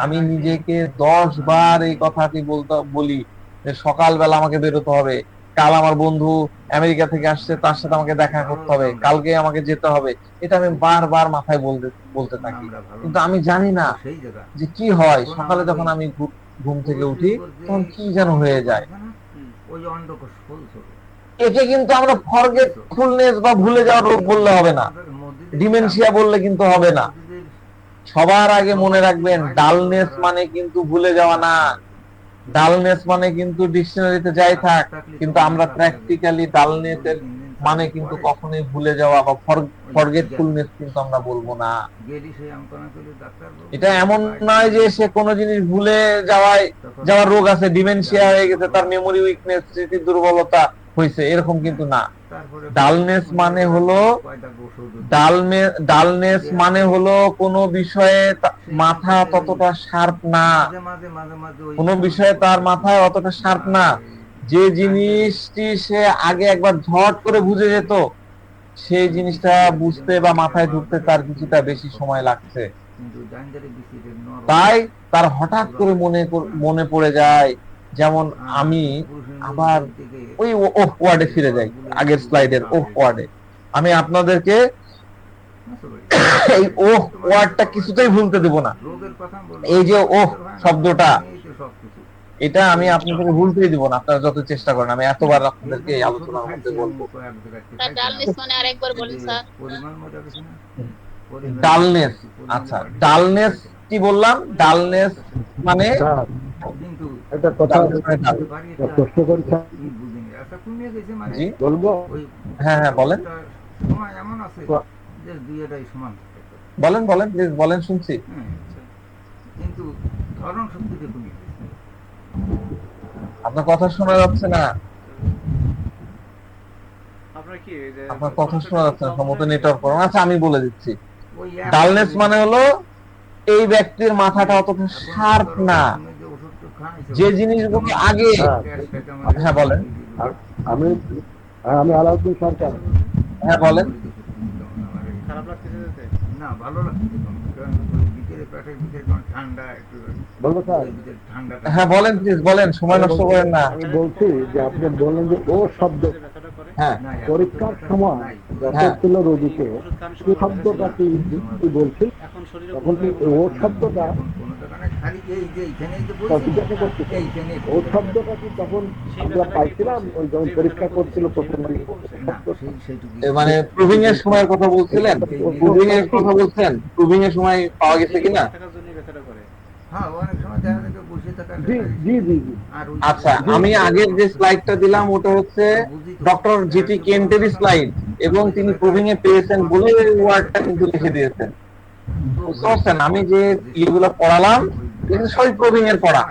আমি নিজেকে 10 বার এই কথাটি বলি যে সকালবেলা আমাকে বেরোতে হবে, কাল আমার বন্ধু আমেরিকা থেকে আসছে, তার সাথে আমাকে দেখা করতে হবে, কালকে আমাকে যেতে হবে, এটা আমি বারবার মাথায় বলতে থাকি, কিন্তু আমি জানি না যে কি হয়, সকালে যখন আমি ঘুম থেকে উঠি তখন কি যেন হয়ে যায়। একে কিন্তু আমরা ফরগেটফুলনেস বা ভুলে যাওয়ার রোগ বললে হবে না, ডিমেনশিয়া বললে কিন্তু হবে না। সবার আগে মনে রাখবেন, ডালনেস মানে কিন্তু ভুলে যাওয়া না, ডালনেস মানে কিন্তু ডিকশনারিতে যাই থাক, কিন্তু আমরা প্র্যাকটিক্যালি ডালনেসের মানে কিন্তু কখনোই ভুলে যাওয়া বা ফরগেটফুলনেস কিন্তু আমরা বলবো না। এটা এমন নয় যে সে কোনো জিনিস ভুলে যাওয়ার রোগ আছে, ডিমেনশিয়া হয়ে গেছে, তার মেমোরি উইকনেস, স্মৃতির দুর্বলতা হয়েছে, এরকম কিন্তু না। ডালনেস মানে হলো কোনো বিষয়ে মাথা ততটা শার্প না, কোনো বিষয়ে তার মাথায় অতটা শার্প না, যে জিনিসটি সে আগে একবার ঝট করে বুঝে যেত, সেই জিনিসটা বুঝতে বা মাথায় ঢুকতে তার কিছুটা বেশি সময় লাগছে। কিন্তু জানজারে বিসিতে নরম তাই তার হঠাৎ করে মনে পড়ে যায়, যেমন আমি আবার ওই ওফ ওয়ার্ডে ফিরে যাই, আগের স্লাইডের ওফ ওয়ার্ডে। আমি আপনাদেরকে এই ওফ ওয়ার্ডটা কিছুতেই ভুলতে দেব না। রোগের কথা বলবো, এই যে ওফ শব্দটা, এই তো সবকিছু। এটা আমি আপনাদেরকে ভুলতেই দিব না, আপনারা যত চেষ্টা করেন। আমি এতবার আপনাদেরকে এই আলোচনার মধ্যে বলবো। স্যার ডালনেস মানে আরেকবার বলেন স্যার। পরিমাণ মতো কিছু না। ডালনেস, আচ্ছা ডালনেস কি বললাম? ডালনেস মানে কিন্তু একটা কথা প্রশ্ন করি স্যার, বুঝিনি আচ্ছা কমিয়ে গেছে মানে জি বলবো? ওই হ্যাঁ বলেন সময় এমন আছে যে দুইটাই সমান থাকে। বলেন বলেন প্লিজ বলেন, শুনছি। হ্যাঁ, কিন্তু ধরন শক্তিতে কমিয়ে গেছে। আপনার কথা শোনা যাচ্ছে না, আপনার কি এই যে আপনার কথা শোনা যাচ্ছে না, সম্ভবত নেটওয়ার্ক প্রবলেম। আচ্ছা আমি বলে দিচ্ছি, ওই ডালনেস মানে হলো এই ব্যক্তির মাথাটা অতটা শার্প না, যে জিনিসগুলো আগে। হ্যাঁ বলেন। আমি আমি আলাউদ্দিন সরকার। হ্যাঁ বলেন। খারাপ লাগতেছে যেতে? না ভালো লাগছে কারণ ওই ভিতরে পেটের ভিতরে যখন ঠান্ডা একটু বলবো স্যার? ওই ভিতরে ঠান্ডাটা হ্যাঁ বলেন প্লিজ বলেন, সময় নষ্ট করেন না। আমি বলছি যে আপনি বললেন যে ও শব্দ, ব্যথাটা করে হ্যাঁ না, পরীক্ষার সময় যখন হ্যাঁ। ছিল রোগীকে ওষুধ খান কি শব্দটা কি বলছি, এখন শরীরে তখন কি ও শব্দটা এখন কোনো দোকানে খালি এই যে এইখানেই তো তা বলছি জিজ্ঞাসা করতে এইখানে ও শব্দটা কি তখন আমরা পাইছিলাম ওই যখন পরীক্ষা করছিল প্রথম দিন? না সেইটুকু মানে প্রুভিং এর সময়ের কথা বলছিলেন, প্রুভিং এর কথা বলছেন, প্রুভিং এর সময় পাওয়া গেছে কিনা? থাকার জন্য ব্যথাটা করে। হ্যাঁ অনেক সময় দেখা যায় বসে থাকা জি জি জি জি। আর ওই আচ্ছা আমি আগের যে স্লাইডটা দিলাম ওটা হচ্ছে ডক্টর জিটি কেন্টের স্লাইড, এবং তিনি প্রুভিং এ পেয়েছেন বলে ওয়ার্ডটা কিন্তু লিখে দিয়েছেন। বুঝতে পারছেন? আমি যে ইয়েগুলো পড়ালাম এগুলো সবই প্রুভিং এর পড়া।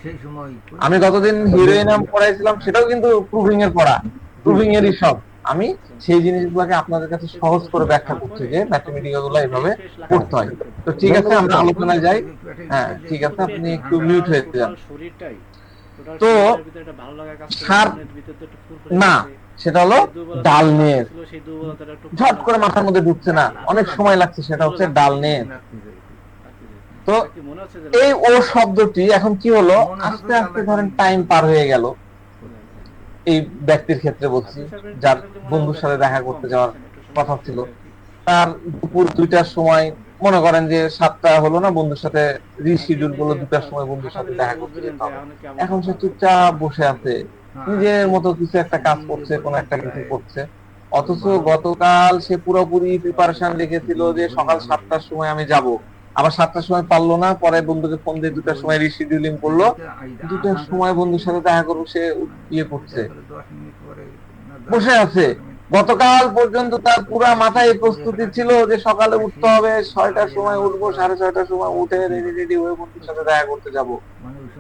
সেই সময় আমি গতদিন হিরোইনাম পড়াইছিলাম, সেটাও কিন্তু প্রুভিং এর পড়া, প্রুভিং এরই সব। আমি সেই জিনিসগুলোকে আপনাদের কাছে সহজ করে ব্যাখ্যা করছি যে ম্যাথমেটিক্যাল গুলো এইভাবে পড়তে হয়। তো ঠিক আছে আমরা আলোচনায় যাই। হ্যাঁ ঠিক আছে, আপনি একটু মিউট হয়ে যান। শরীরটাই তো ভিতরে একটা ভালো লাগা কাজ করে, সার- মনের ভিতরে তো একটু ফুরফুরে না, আছে। সেটা হলো সেই দুর্বলতা ডালনেস। ছিল, সেই দুর্বলতাটা একটু ঝট করে মাথার মধ্যে ঢুকছে না, অনেক সময় লাগছে, সেটা হচ্ছে ডালনেস। তো কি মনে হচ্ছে যে এই ও শব্দটি এখন কি হলো, আস্তে আস্তে ধরেন টাইম পার হয়ে গেল, এই ব্যক্তির ক্ষেত্রে বলছি যার বন্ধুর সাথে দেখা করতে যাওয়ার কথা ছিল, তার দুপুর 2টার সময়, মনে করেন যে 7টা হলো না, বন্ধুর সাথে রিশিডিউল করলো 2টার সময় বন্ধুর সাথে দেখা করতে যেতে হবে। এখন সে চুপচাপ বসে আছে, নিজের মতো কিছু একটা কাজ করছে, কোনো একটা কিছু করছে, অথচ গতকাল সে পুরোপুরি প্রিপারেশন রেখেছিল যে সকাল 7টার সময় আমি যাব, আবার 7টার সময় পারলো না, পরে বন্ধুকে ফোন দিয়ে 2টার সময় রিশিডিউলিং করলো, 2টার সময় বন্ধুর সাথে দেখা করবো, সে ইয়ে করছে, বসে আছে। গতকাল পর্যন্ত তার পুরা মাথায় প্রস্তুতি ছিল যে সকালে উঠতে হবে, 6টার সময় উঠবো, 6:30টার সময় উঠে রেডি রেডি হয়ে বন্ধুর সাথে দেখা করতে যাব।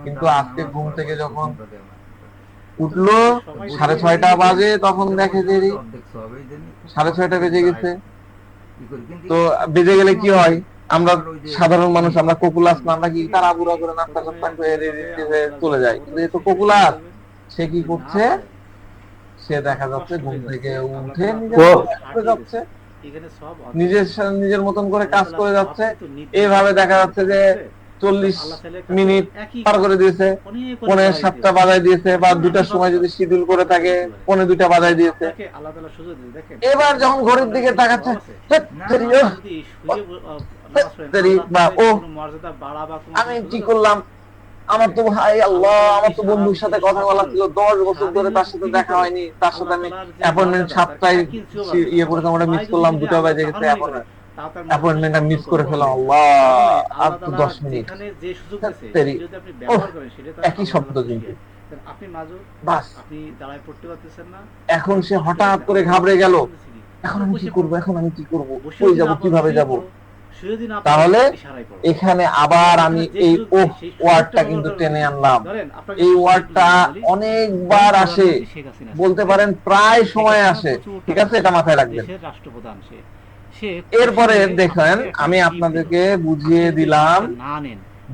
কিন্তু আজকে ঘুম থেকে যখন উঠলো 6:30 বাজে, তখন দেখে যে 6:30 বেজে গেছে। তো বেজে গেলে কি হয়, আমরা সাধারণ মানুষ, আমরা কোকুলাস না, আমরা কি তাড়াহুড়া করে নাস্তা টাস্তা করে রেডি হয়ে চলে যাই, কিন্তু এ তো কোকুলাস। সে কি করছে, সে দেখা যাচ্ছে ঘুম থেকে উঠে নিজের যাচ্ছে, নিজের মতন করে কাজ করে যাচ্ছে। এইভাবে দেখা যাচ্ছে যে 40 মিনিট পার করে দিয়েছে, 6:45 বাজায় দিয়েছে, বা 2টার সময় যদি শিডিউল করে থাকে 2:45 বাজায় দিয়েছে। এবার যখন ঘড়ির দিকে তাকাচ্ছে, আমি কি করলাম, আমার তো হাই আল্লাহ, আমার তো বন্ধুর সাথে কথা বলা ছিল, 10 বছর ধরে তার সাথে দেখা হয়নি, তার সাথে আমি অ্যাপয়েন্টমেন্ট 7টায় ইয়ে করেছিলাম, ওটা মিস করলাম, 2টা বাজে গেছে, অ্যাপয়েন্টমেন্টটা মিস করে ফেলাম, আল্লাহ আর তো 10 মিনিট। একই শব্দ কিন্তু আপনি মাজুর, বাস। আপনি দাঁড়ায় পড়তে পারতেছেন না। এখন সে হঠাৎ করে ঘাবড়ে গেল, এখন আমি কি করবো, এখন আমি কি করবো, কই যাব, কিভাবে যাব? তাহলে এখানে আবার আমি এই ওয়ার্ডটা কিন্তু টেনে আনলাম। এই ওয়ার্ডটা অনেকবার আসে, বলতে পারেন প্রায় সময় আসে, ঠিক আছে, এটা মাথায় রাখবেন। এরপরে দেখেন আমি আপনাদেরকে বুঝিয়ে দিলাম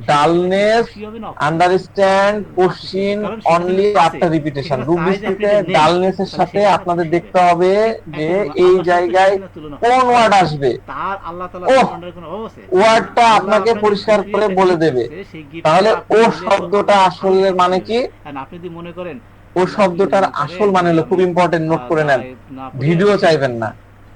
ডালনেস খুশি হবে না আন্ডারস্ট্যান্ড কোশ্চিন কারণ সেখানে অনলি আছে। After repetition. এখানে রূপ size বৃষ্টিতে আপনি নেই, ডালনেসের তাহলে সাথে সেখানে আপনাদের খুশি দেখতে হবে যে একদম এই আল্লাহর সাথে জায়গায় সেখানে তুলনা কোন হবে। ওয়ার্ড আসবে, তার আল্লাহ তাআলা ওহ, কোরআনের কোনো অভাব আছে? ওয়ার্ডটা আল্লাহ আপনাকে পরিষ্কার খুশি করে একটা বলে gift দেবে। দিচ্ছে, সেই gift তাহলে টা আপনি ও নিলে শব্দটা আল্লাহ আসলে খুশি মানে হবে। কি? And আপনি যদি মনে করেন ও আল্লাহ কি শব্দটার মনে করে আসল মানে যে হলো, খুব আমি, ইম্পর্টেন্ট, নোট করে নেন, না পড়ে ভিডিও চাইবেন না,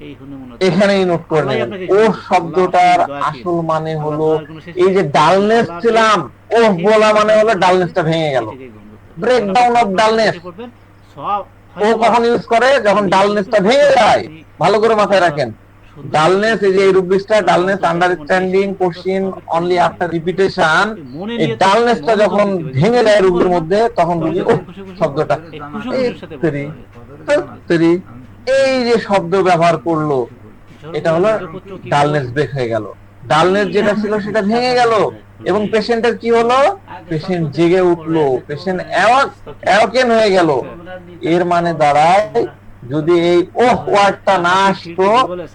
এই হুনে মনে এখানেই নোট করে আল্লাহই নেবেন। আপনাকে ও শিখিয়েছে। শব্দটার আল্লাহ অসীম আসল দয়াশীল। মানে আল্লাহ হলো দয়ার কোনো শেষ এই নেই। যে ডালনেস আল্লাহকে ছিলাম, ও সেই বলা মানে হলো জিনিসটা ডালনেসটা ভেঙে গেল। সেটাকেই গ্রহণ করতে হবে। ব্রেকডাউন অফ ডালনেস করবেন, সব ও হয়তোবা কখন ইউজ করে? যখন আপনি ডালনেসটা যতটুকু ভেঙে যায়। আপনি ভালো করে মাথায় হয়তোবা রাখেন, শুদ্ধ ডালনেস, এই যে এই রুব্রিক্সটা, বা ডালনেস অন্তত আন্ডারস্ট্যান্ডিং যেমন এই কোশ্চিন শিক্ষাটা অনলি সবই আফটার করতে রিপিটেশন, হবে। মনে এই নিয়ে তো ডালনেসটা মনোযোগ যখন দিতে হবে। ভেঙে যে যায় খুশি রুব্রির করবো না, মধ্যে, তখন তখন বুঝি যখন ওহ খুশি খুশি শব্দটা এই খুশি এই খুশির সাথে বলতে তেরি, হবে। তেরি, এই যে শব্দ ব্যবহার করলো, এটা হলো নিরপেক্ষ কি ডালনেস ব্রেক হয়ে গেল। ডালনেস যেটা ছিল সেটা ভেঙে গেল, এবং পেশেন্টের কি হলো? পেশেন্ট জেগে উঠলো, পেশেন্ট অ্যাওয়াকেন হয়ে গেল। এর মানে দাঁড়ায়, যদি এই ওহ ওয়ার্ডটা না আসতো,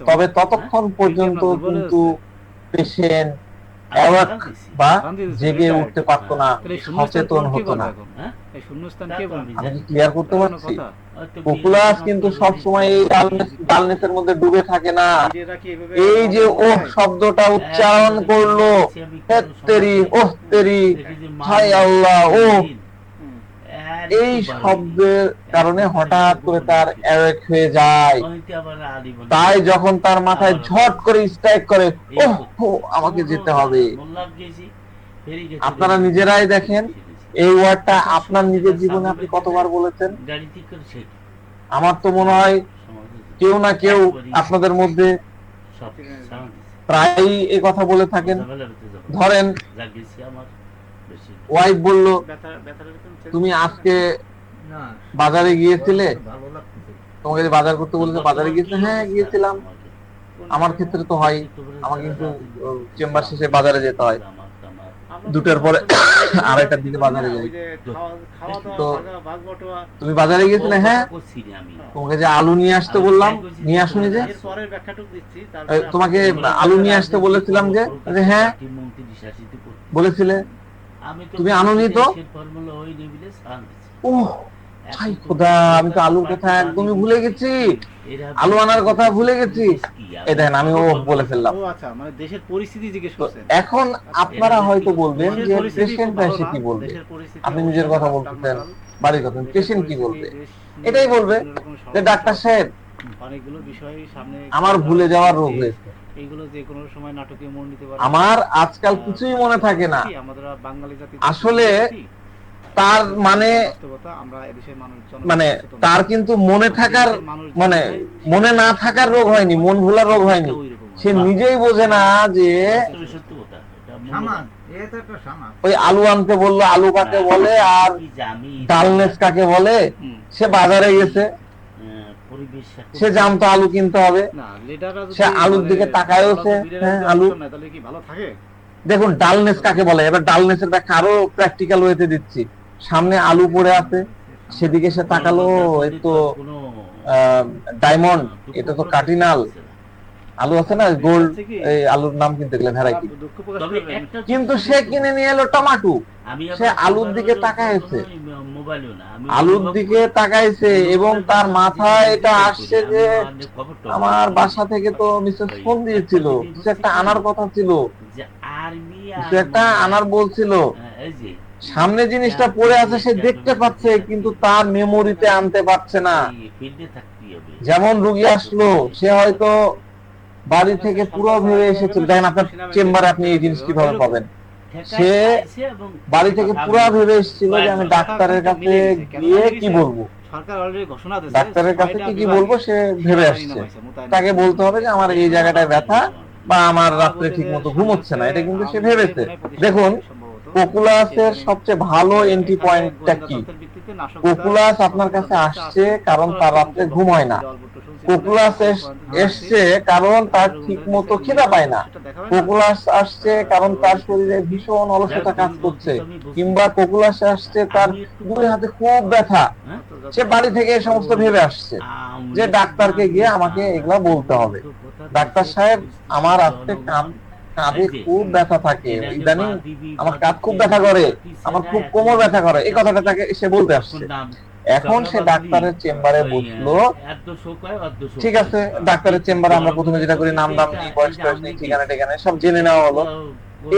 তবে ততক্ষণ পর্যন্ত কিন্তু পেশেন্ট অ্যাওয়াক বা জেগে উঠতে পারতো না, তাহলে এই শূন্যস্থান সচেতন পূরণ কে হতো না। করবে এখন? এই শূন্যস্থান কে পূরণ করবে? আমি কি ক্লিয়ার করতে কোনো পারছি? কথা? পপুলাস কিন্তু সবসময় এই ডালনেসের মধ্যে ডুবে থাকে না। এই যে ওহ শব্দটা উচ্চারণ করলো, তেরি, ওহ তেরি, হায় আল্লাহ, ওহ, এই শব্দের কারণে হঠাৎ করে তার অ্যাওয়েক হয়ে যায়। তাই যখন তার মাথায় ঝট করে স্ট্রাইক করে, ওহ আমাকে যেতে হবে। আপনারা নিজেরাই দেখেন, এই ওয়ার্ডটা আপনার নিজের জীবনে আপনি কতবার বলেছেন? আমার তো মনে হয় কেউ না কেউ আপনাদের মধ্যে প্রায়ই এই কথা বলে থাকেন। ধরেন ওয়াইফ বলল, তুমি আজকে বাজারে গিয়েছিলে, তোমাকে যে বাজার করতে বলেছে, বাজারে গিয়েছিলে? হ্যাঁ গিয়েছিলাম। আমার ক্ষেত্রে তো হয়, আমাকে কিন্তু চেম্বার শেষে বাজারে যেতে হয়, 2টার পরে 2:30টার দিকে বাজারে যাই। তো তুমি বাজারে গিয়েছিলে? হ্যাঁ। তোমাকে যে আলু নিয়ে আসতে বললাম, নিয়ে আসুনি যে? তোমাকে আলু নিয়ে আসতে বলেছিলাম যে? হ্যাঁ বলেছিলে, তুমি আনোনি তো? ওহ ছাই খোদা, আমি তো আলুর কথা একদমই ভুলে গেছি, আলু আনার কথা ভুলে গেছি। এই দেখেন আমি ও বলে ফেললাম। ও আচ্ছা, মানে দেশের পরিস্থিতি জিজ্ঞেস করছেন। এখন আপনারা হয়তো বলবেন যে পেশেন্ট এসে কি বলবে? আপনি নিজের কথা বলতেছেন, বাড়ির কথা, পেশেন্ট কি বলবে? এটাই বলবে যে ডাক্তার সাহেব অনেকগুলো বিষয় সামনে আমার ভুলে যাওয়ার রোগ হয়েছে, এইগুলো যে কোনো সময় নাটকীয় মোড় নিতে পারে। আমার আজকাল কিছুই মনে থাকে না। আমরা বাঙালি জাতি আসলে তার মানে আমরা এদেশের মানুষজন মানে তার কিন্তু মনে থাকার মানে মনে না থাকার রোগ হয়নি, মন ভোলার রোগ হয়নি। সে নিজেই বোঝে না যে ওই আলু আনতে বললো, আলু কাকে বলে আর ডালনেস কাকে বলে। সে বাজারে গেছে, সে জানতো আলু কিনতে হবে, সে আলুর দিকে তাকায়ওছে, হ্যাঁ আলু। দেখুন ডালনেস কাকে বলে, এবার ডালনেসের ব্যাখ্যা আরো প্র্যাকটিক্যাল ওয়েতে দিচ্ছি। সামনে আলু পড়ে আছে, সেদিকে সে তাকালো, এই তো ডায়মন্ড, এটা তো কার্ডিনাল আলু আছে না, গোল্ড, এই আলুর নাম কিনতে গেলে ভ্যারাইটি, কিন্তু সে কিনে নিয়ে এলো টমেটো। সে আলুর দিকে তাকাইছে, আলুর দিকে তাকাইছে, এবং তার মাথায় এটা আসছে যে আমার বাসা থেকে তো মিসেস ফোন দিয়েছিল, কিছু একটা আনার কথা ছিল, কিছু একটা আনার বলছিল। সামনে জিনিসটা পড়ে আছে, সে দেখতে পাচ্ছে, কিন্তু তার মেমোরিতে আনতে পারছে না। যেমন রুগী আসলো, সে হয়তো বাড়ি থেকে পুরো ভেবে এসেছিল। দেখেন আপনার চেম্বারে আপনি এই জিনিস কিভাবে পাবেন, সে বাড়ি থেকে পুরো ভেবে এসেছিল যে আমি ডাক্তারের কাছে গিয়ে কি বলবো, ডাক্তারের কাছে কি বলবো, সে ভেবে আসছে। তাকে বলতে হবে যে আমার এই জায়গাটায় ব্যথা, বা আমার রাত্রে ঠিক মতো ঘুম হচ্ছে না, এটা কিন্তু সে ভেবেছে। দেখুন পপুলাসের সবচেয়ে ভালো এন্ট্রি পয়েন্টটা কি? পপুলাস আপনার কাছে আসছে কারণ তার রাত্রে ঘুম হয় না, পপুলাস এসছে কারণ তার ঠিক মতো খিদা পায় না, পপুলাস আসছে কারণ তার শরীরে ভীষণ অলসতা কাজ করছে, কিংবা পপুলাস আসছে তার দুই হাতে খুব ব্যথা। সে বাড়ি থেকে এই সমস্ত ভেবে আসছে যে ডাক্তারকে গিয়ে আমাকে এগুলা বলতে হবে, ডাক্তার সাহেব আমার আজকে কাঁধে খুব ব্যথা থাকে, ইদানিং আমার কাঁধ খুব ব্যথা করে, আমার খুব কোমর ব্যথা করে, এই কথাটা তাকে সে বলতে আসছে। এখন সে ডাক্তারের চেম্বারে বসলো। ঠিক আছে, ডাক্তারের চেম্বারে আমরা প্রথমে যেটা করি, নাম দাম নিই, বয়স টয়স নিই, ঠিকানা টিকানা সব জেনে নেওয়া হলো।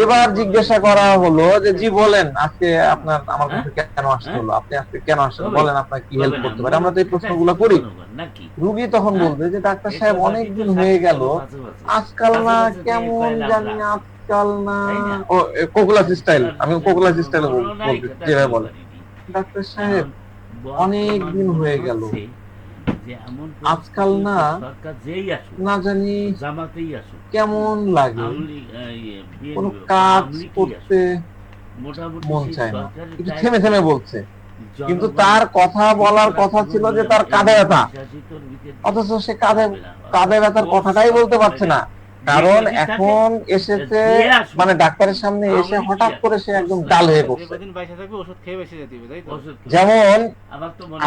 এবার জিজ্ঞাসা করা হলো যে জি বলেন আজকে আপনার আমার কাছে কেন আসতে হলো, আপনি আজকে কেন আসলেন, বলেন আপনার কি হেল্প করতে পারে। আমরা তো এই প্রশ্নগুলো করি। রুগী তখন বলবে যে ডাক্তার সাহেব অনেকদিন হয়ে গেল, আজকাল না কেমন জানি, আজকাল না, ও কোকুলাস স্টাইল, আমি কোকুলাস স্টাইলে বলতে যেভাবে বলে, ডাক্তার সাহেব অনেক দিন হয়ে গেল, আজকাল না না জানি কেমন লাগে, কোন কাজ করতে মন চায় না। একটু থেমে থেমে বলছে, কিন্তু তার কথা বলার কথা ছিল যে তার কাঁধে ব্যথা, অথচ সে কাঁধে ব্যথার কথাটাই বলতে পারছে না। কারণ এখন এসেছে, মানে ডাক্তারের সামনে এসে হঠাৎ করে সে একদম ডাল হয়ে পড়ছে। যেমন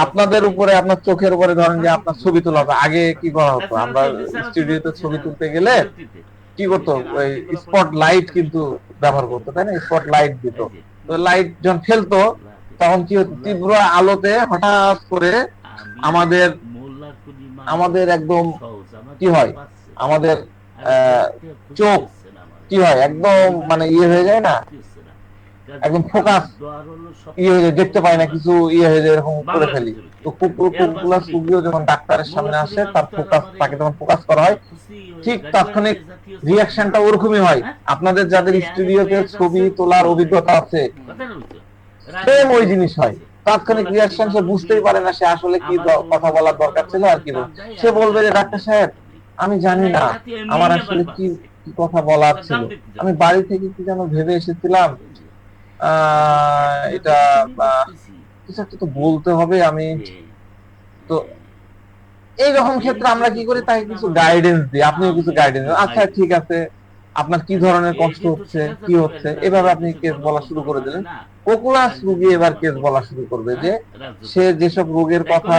আপনাদের উপরে, আপনার চোখের উপরে ধরেন যে আপনার ছবি তোলা হতো, আগে কি করা হতো, আমরা স্টুডিওতে ছবি তুলতে গেলে কি করতো, ওই স্পট লাইট কিন্তু ব্যবহার করতো, তাই না? স্পট লাইট দিত, তো লাইট যখন ফেলতো তখন কি হতো, তীব্র আলোতে হঠাৎ করে আমাদের একদম কি হয়, আমাদের চোখ কি হয়, একদম মানে ইয়ে হয়ে যায় না, একদম ফোকাস ইয়ে হয়ে যায়, দেখতে পাই না কিছু, ইয়ে হয়ে যায়, এরকম করে ফেলি। তো কোকুলাস রোগীও যখন ডাক্তারের সামনে আসে, তার ফোকাস, তাকে যখন ফোকাস করা হয়, ঠিক তাৎক্ষণিক রিয়াকশনটা ওরকমই হয়। আপনাদের যাদের স্টুডিওতে ছবি তোলার অভিজ্ঞতা আছে, সেম ওই জিনিস হয়, তাৎক্ষণিক রিয়াকশন, সে বুঝতেই পারে না সে আসলে কি কথা বলার দরকার ছিল আর কি বলবে। সে বলবে যে ডাক্তার সাহেব আমি জানি না আমার আসলে কি কথা বলার ছিল, আমি বাড়ি থেকে কি যেন ভেবে এসেছিলাম, এটা কিছু একটা তো বলতে হবে, আমি তো এইরকম ক্ষেত্রে আমরা কি করি, তাকে কিছু গাইডেন্স দিই, আপনিও কিছু গাইডেন্স, আচ্ছা ঠিক আছে আপনার কি ধরনের কষ্ট হচ্ছে, কি হচ্ছে, এভাবে আপনি কেস বলা শুরু করে দিলেন। কোকুলাস রোগী এবার কেস বলা শুরু করবে, যে সে যেসব রোগের কথা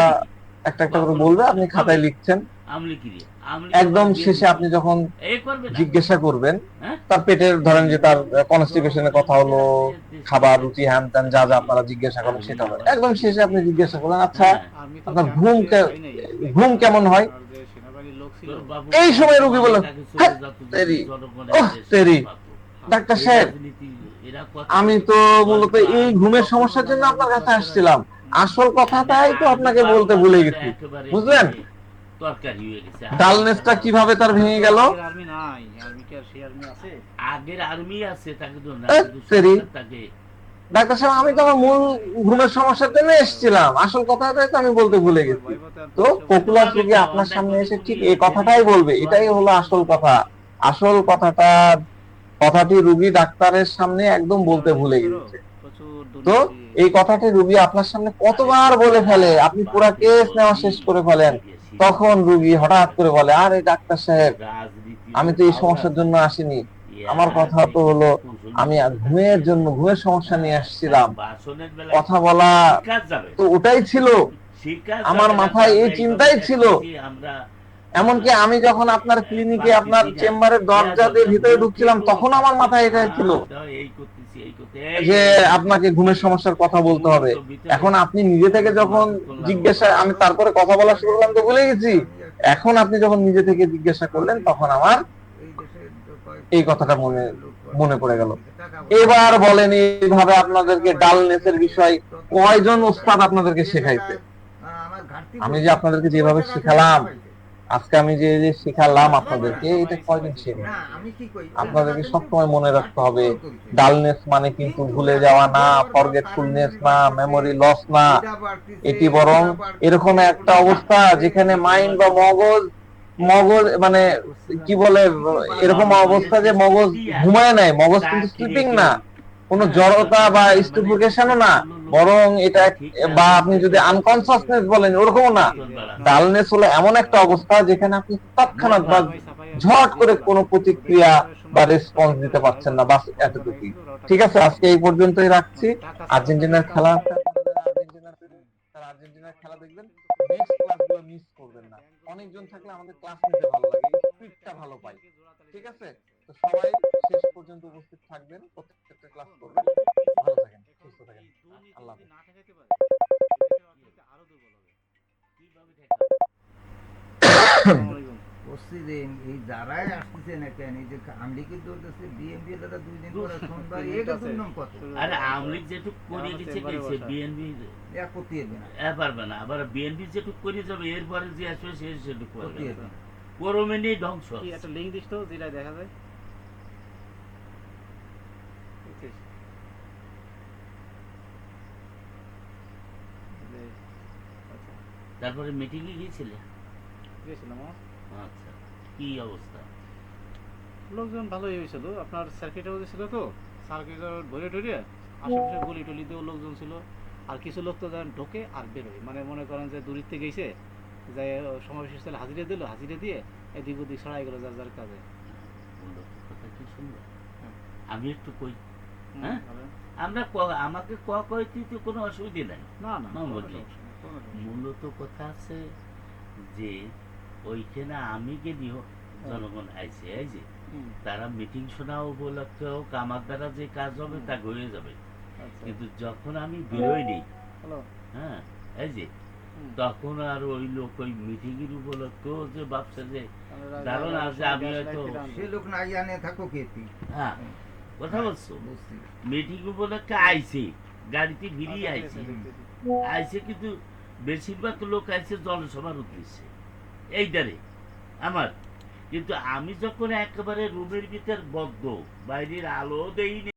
একটা একটা করে বলবে, আপনি খাতায় লিখছেন। একদম শেষে আপনি যখন জিজ্ঞাসা করবেন, তার পেটের ধরেন যে তার কনস্টিপেশনের কথা হলো, খাবার রুচি হ্যান ত্যান যা যা আপনারা জিজ্ঞাসা করেন সেটা হবে। একদম শেষে আপনি জিজ্ঞাসা করলেন, আচ্ছা আপনার ঘুম কেমন হয়। এই সময় রোগী বললেন, ডাক্তার সাহেব আমি তো মূলত এই ঘুমের সমস্যার জন্য আপনার কাছে আসছিলাম, আসল কথাটাই তো আপনাকে বলতে ভুলে গেছি, বুঝলেন ডালনেসটা কিভাবে তার ভেঙে গেল। ডাক্তার সাহেব আমি তো আমার মূল ঘুমের সমস্যার জন্য এসেছিলাম, আসল কথাটাই তো আমি বলতে ভুলে গেছি। তো কোকুলাস রোগী আপনার সামনে এসে ঠিক এই কথাটাই বলবে, এটাই হলো আসল কথা। আসল কথাটি রোগী ডাক্তারের সামনে একদম বলতে ভুলে গেছে। তো এই কথাটি রোগী আপনার সামনে কতবার বলে ফেলে, আপনি পুরা কেস নেওয়া শেষ করে ফেলেন, তখন রোগী হঠাৎ করে বলে, আরে ডাক্তার সাহেব আমি তো এই সমস্যার জন্য আসিনি, আমার কথা তো হলো আমি ঘুমের সমস্যা নিয়ে আসছিলাম, কথা বলা তো ওটাই ছিল, আমার মাথায় এই চিন্তাই ছিল। এমনকি আমি যখন আপনার ক্লিনিকে আপনার চেম্বারের দরজা দিয়ে ভিতরে ঢুকছিলাম, তখন আমার মাথায় এটাই ছিল যে আপনাকে ঘুমের সমস্যার কথা বলতে হবে। এখন আপনি নিজে থেকে যখন জিজ্ঞাসা, আমি তারপরে কথা বলা শুরু করলাম তো ভুলে গেছি, এখন আপনি যখন নিজে থেকে জিজ্ঞাসা করলেন, তখন আমার এই কথাটা মনে পড়ে গেল। এবার বলেন এইভাবে আপনাদেরকে ডালনেসের বিষয় কয়জন ওস্তাদ আপনাদেরকে শেখাইছে? আমি যে আপনাদেরকে যেভাবে শেখালাম, আজকে আমি যে শেখালাম আপনাদেরকে, এটা কয়জন শেখে? আপনাদেরকে সবসময় মনে রাখতে হবে, ডালনেস মানে কিন্তু ভুলে যাওয়া না, ফরগেটফুলনেস না, মেমোরি লস না, এটি বরং এরকম একটা অবস্থা যেখানে মাইন্ড বা মগজ মানে কি বলে, এরকম অবস্থা যে মগজ ঘুমায় নাই, মগজ কিন্তু স্লিপিং না, কোনো জড়তা বা স্টুপিফিকেশনও না, বরং এটা, বা আপনি যদি আনকনসাসনেস বলেন ওরকমও না। ডালনেস হলো এমন একটা অবস্থা যেখানে আপনি তৎক্ষণাৎ বা ঝট করে কোনো প্রতিক্রিয়া বা রেসপন্স দিতে পারছেন না, বাস এতটুকুই। ঠিক আছে, আজকে এই পর্যন্তই রাখছি। আর্জেন্টিনার খেলা দেখবেন, নেক্সট ক্লাসগুলো মিস করবেন না। অনেকজন থাকলে আমাদের ক্লাস নিতে ভালো লাগে, স্পিডটা ভালো পাই। ঠিক আছে। তো সবাই শেষ পর্যন্ত উপস্থিত থাকবেন, প্রত্যেকটা ক্লাস করবেন। ভালো থাকেন, সুস্থ থাকেন। এই দুর্নীতি আল্লাহ যদি হাফেজ। না ঠেকাতে পারে দেশের অর্থনীতি আরো দুর্বল হবে। কিভাবে ঠেকাবে? আসসালামু আলাইকুম। প্রতিদিন এই যারাই আসতেছে না কেন, এই যে আমলি কিন্তু হচ্ছে বিএমপি দাদা 2 দিন পরে সোমবার এটা দুর্নাম কত আরে আমলিক যেটুক করে আমার গেছে চেম্বারে গেছে বসা। বিএনপি এক করতে হবে না, পারবে না, আবার বিএনপি যেটুক করে যাবে এরপরে যে আসবে সে সেটুক করবে করতে হবে না। করমে নেই ধ্বংস। কি একটা লিংক দিস তো যেটা দেখা যায়। বুঝছিস? আচ্ছা, তারপরে মিটিংয়ে গিয়েছিলে? গেছিলাম। আচ্ছা, কি অবস্থা? লোকজন ভালোই হয়েছিল, আপনার সার্কিটও ছিল তো, সার্কিট ভরে টরে আশেপাশে গলি টলিতেও লোকজন ছিল। আর কিছু লোক তো যেন ঢোকে আর বেরোয়, মানে মনে করেন যে দূরের থেকে গেছে, যাই সমাবেশ স্থলে হাজিরা দিল, হাজিরা দিয়ে এদিক ওদিক ছড়াই গেলো যার যার কাজে। বললো তো কথা কি সুন্দর। হ্যাঁ। আমি একটু কই, হুম, হ্যাঁ? ভালো। আমরা আমাকে কইতে তো কোনো অসুবিধা নাই। না না, না, কোনো বুঝলি। সমস্যা নেই, কোনো সমস্যা নেই। মূলত কথা আছে যে ওইখানে আমি গেলেও জনগণ আইছে, এই যে হুম, তারা মিটিং শোনা উপলক্ষে হোক আমার দ্বারা যে কাজ হবে তা হয়ে যাবে, আচ্ছা, কিন্তু যখন আমি বেরোই নেই, হ্যালো। হ্যাঁ, এই যে হুম, তখন আর ওই লোক ওই মিটিং এর উপলক্ষেও যে ভাবছে যে আমরা দারুণ যারা আছে, আমি গ্যাস হয়তো লাইট দিলাম। সে লোক না জানে থাকো কেতি হ্যাঁ কথা বলছো, বুঝছি মিটিং উপলক্ষে আইছে, গাড়িতে ভিড়িয়ে আচ্ছা, আইছে, ঠিক আছে, আইছে কিন্তু বেশিরভাগ লোক আইছে জনসভার উদ্দেশ্যে এইটারে আমার। কিন্তু আমি যখন একেবারে রুমের ভিতর বদ্ধ, বাইরের আলো দেই